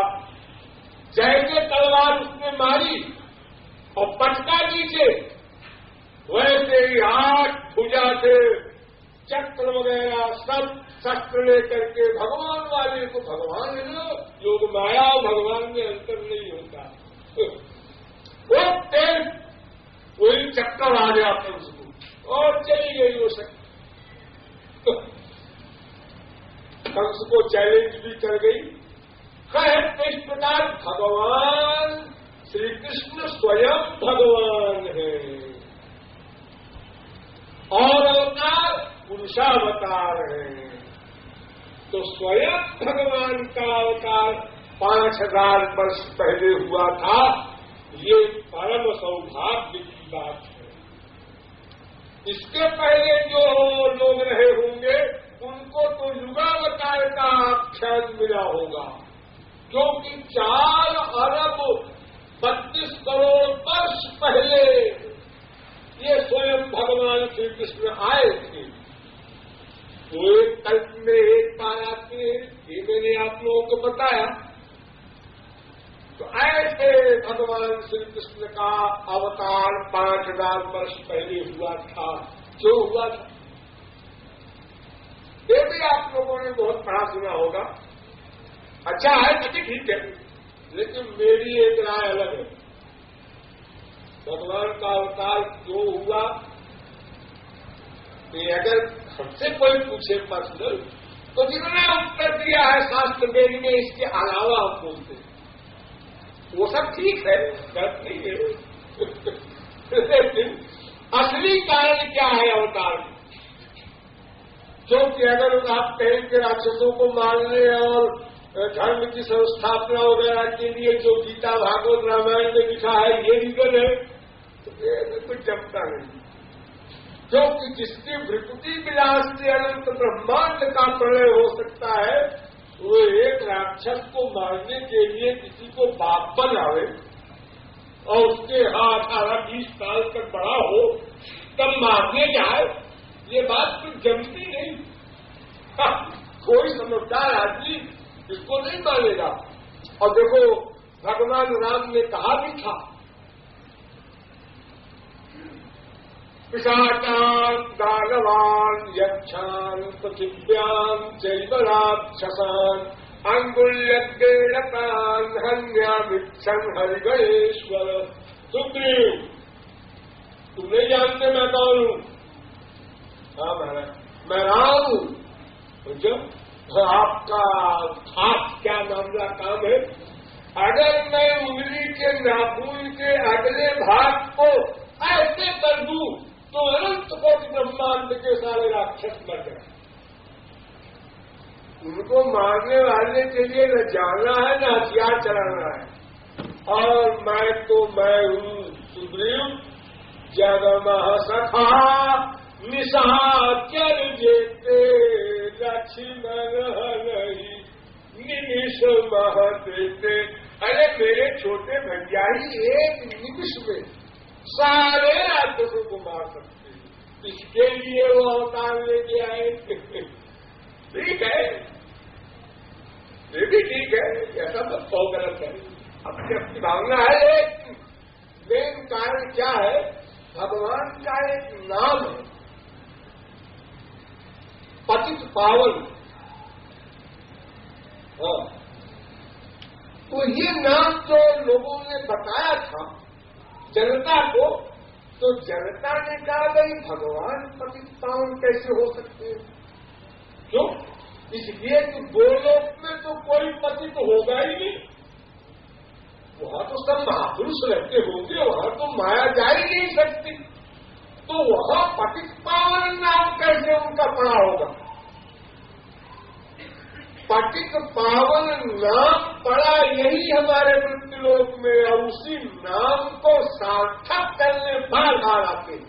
जैसे तलवार उसने मारी और पटका नीचे, वैसे ही 8 भुजा से चक्र वगैरह सब शस्त्र लेकर के भगवान वाले को, भगवान है ना, योग माया और भगवान में अंतर नहीं होता, वो तेज वही चक्कर आ गया कंस को और चली गई वो शक्ति। कंस को चैलेंज भी कर गई। इस प्रकार भगवान श्री कृष्ण स्वयं भगवान है और अवतार पुरुषावतार है। तो स्वयं भगवान का अवतार 5000 वर्ष पहले हुआ था, ये परम सौभाग्य की बात है। इसके पहले जो लोग रहे होंगे उनको तो युगावतार का आख्यान मिला होगा, क्योंकि 4 अरब 32 करोड़ वर्ष पहले ये स्वयं भगवान श्री कृष्ण आए थे। वो एक कल्प में एक बार आते हैं, ये मैंने आप लोगों को बताया। तो ऐसे भगवान श्री कृष्ण का अवतार 5000 वर्ष पहले हुआ था। क्यों हुआ था ये भी आप लोगों ने बहुत पढ़ा सुना होगा। अच्छा है तो ठीक है, लेकिन मेरी एक राय अलग है। भगवान का अवतार क्यों हुआ, कि अगर हमसे कोई पूछे पर्सनल तो जिन्होंने उत्तर दिया है शास्त्र वेद में, इसके अलावा हम बोलते हैं वो सब ठीक है, गलत नहीं है। लेकिन असली कारण क्या है अवतार में? क्योंकि अगर आप कहें कि राक्षसों को मारने और धर्म की संस्थापना वगैरह के लिए जो गीता भागवत रामायण में लिखा है ये रीजन है, तो ये कुछ जमता नहीं। क्योंकि जिसकी विकृति विलास से अनंत ब्रह्मांड का प्रलय हो सकता है, वो एक राक्षस को मारने के लिए किसी को बाप बनावे और उसके 18-20 साल तक बड़ा हो तब मारने जाए, ये बात कुछ जमती नहीं। कोई समझदार आदमी इसको नहीं मानेगा। और देखो भगवान राम ने कहा भी था, पिशाचान दानवान यक्षान पृथिव्यां चैव राक्षसान अंगुल्यग्रेणतान हन्यामिच्छन् हरिगणेश्वर। सुग्रीव, तुम नहीं जानते मैं कौन हूं? हाँ महाराज, मैं राम हूं। आपका खास क्या मामला काम है? अगर मैं उंगली के नाखून के अगले भाग को ऐसे कर दूं तो अनंत कोटि ब्रह्मांड के सारे राक्षस मर गए। उनको मारने वाले के लिए न जाना है न हथियार चलाना है। और मैं तो मैं हूं सुग्रीव, जगमह सखा निशाचर जेते लक्ष्मण नहीं निमिष मह देते। अरे मेरे छोटे भैया ही एक निमिष में सारे राक्षसों को मार सकते हैं, इसके लिए वो अवतार लेके आए। ठीक है, ये भी ठीक है, ऐसा मत सौ गलत है, अपनी अपनी भावना है। लेकिन मेन कारण क्या है? भगवान का एक नाम है पतित पावन। तो ये नाम जो लोगों ने बताया था जनता को, तो जनता ने कहा भाई भगवान पतित पावन कैसे हो सकते हैं? क्यों? इसलिए कि गोलोक में तो कोई पतित होगा ही नहीं, वहां तो सब महापुरुष रहते होंगे, वहां तो माया जा ही नहीं सकती, तो वहां पतित पावन नाम कैसे उनका पड़ा होगा? पतित पावन नाम पड़ा यही हमारे मृत्युलोक में, और उसी नाम को सार्थक करने बार बार आते हैं,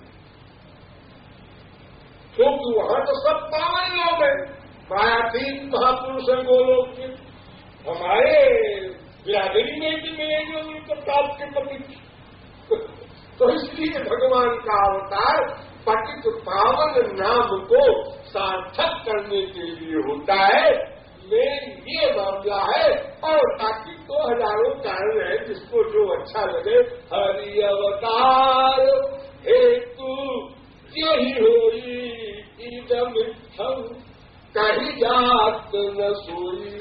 क्योंकि वहां तो सब पावन लोग हैं, मायातीत महापुरुष हैं गोलोक के। हमारे बिरादरी में भी मिलेंगे उनके प्राप्त के पतित। तो इसलिए भगवान का अवतार पतित पावन नाम को सार्थक करने के लिए होता है। मेन ये मामला है, और बाकी तो हजारों कारण है जिसको जो अच्छा लगे। हरि अवतार हेतु यही होई इदमित्थं कहीं जात न सोई।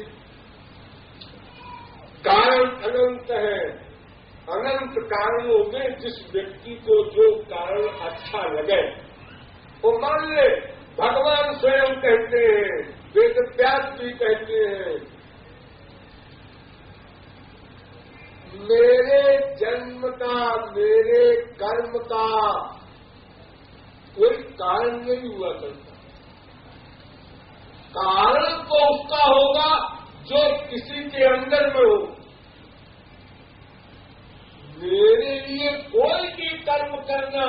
कारण अनंत है, अनंत कारणों में जिस व्यक्ति को जो कारण अच्छा लगे वो मान ले। भगवान स्वयं कहते हैं, वेद व्यास भी कहते हैं, मेरे जन्म का मेरे कर्म का कोई कारण नहीं हुआ करता। कारण तो उसका होगा जो किसी के अंदर में हो। मेरे लिए कोई भी कर्म करना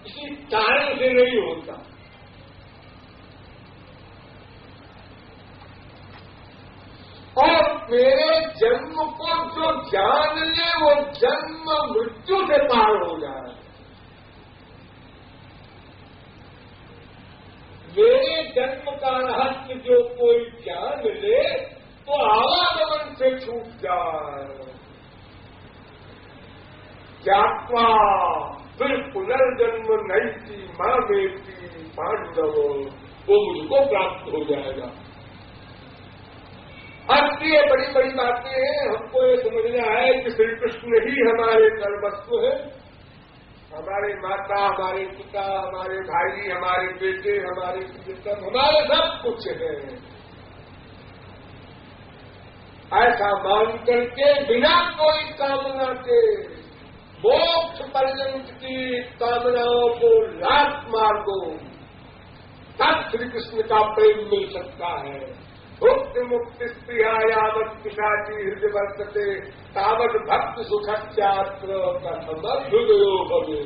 किसी कारण से नहीं होता। और मेरे जन्म को जो जान ले वो जन्म मृत्यु से पार हो जाए। मेरे जन्म का रहस्य जो कोई जान ले तो आवागमन से छूट जाए। ज्ञात्वा फिर पुनर्जन्म नहीं थी मां बेटी पांडव, वो मुझको प्राप्त हो जाएगा। अब ये बड़ी बड़ी बातें हैं, हमको ये समझना है कि श्री कृष्ण ही हमारे सर्वस्व है। हमारे माता, हमारे पिता, हमारे भाई, हमारे बेटे, हमारे प्रियतम, हमारे सब कुछ है। ऐसा मान करके बिना कोई कामना के मोक्ष पर्यंत की कामनाओं को लात मार दो, तब श्री कृष्ण का प्रेम मिल सकता है। मुक्ति मुक्ति स्त्रिया यावत पिशाची हृदय वर्तते तावत भक्त सुखत्यात्र कथमभ्युदयो भवे।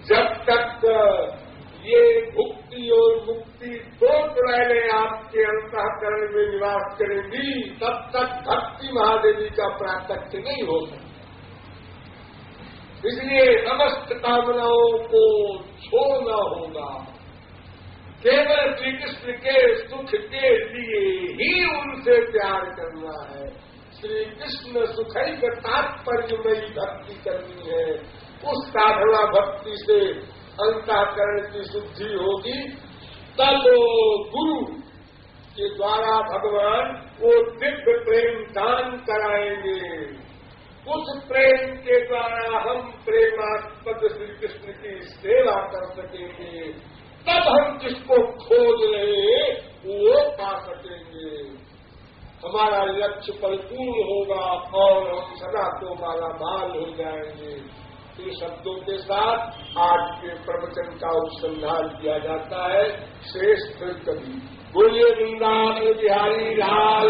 जब तक ये भुक्ति और मुक्ति दो प्रलय आपके अंतःकरण में निवास करेंगी, तब तक भक्ति महादेवी का प्राकट्य नहीं हो सकता। इसलिए समस्त कामनाओं को छोड़ना होगा। केवल श्री कृष्ण के सुख के लिए ही उनसे प्यार करना है। श्री कृष्ण सुख का तात्पर्यमयी भक्ति करनी है। उस साधना भक्ति से अंतःकरण की शुद्धि होगी, तब गुरु के द्वारा भगवान वो दिव्य प्रेम दान कराएंगे। उस प्रेम के द्वारा हम प्रेमास्पद श्री कृष्ण की सेवा कर सकेंगे। तब हम जिसको खोज रहे वो पा सकेंगे। हमारा लक्ष्य परिपूर्ण होगा और हम सदा को मालामाल हो जाएंगे। इन शब्दों के साथ आज के प्रवचन का उपसंहार किया जाता है। श्रेष्ठ कवि बोलिए वृंदावन बिहारी लाल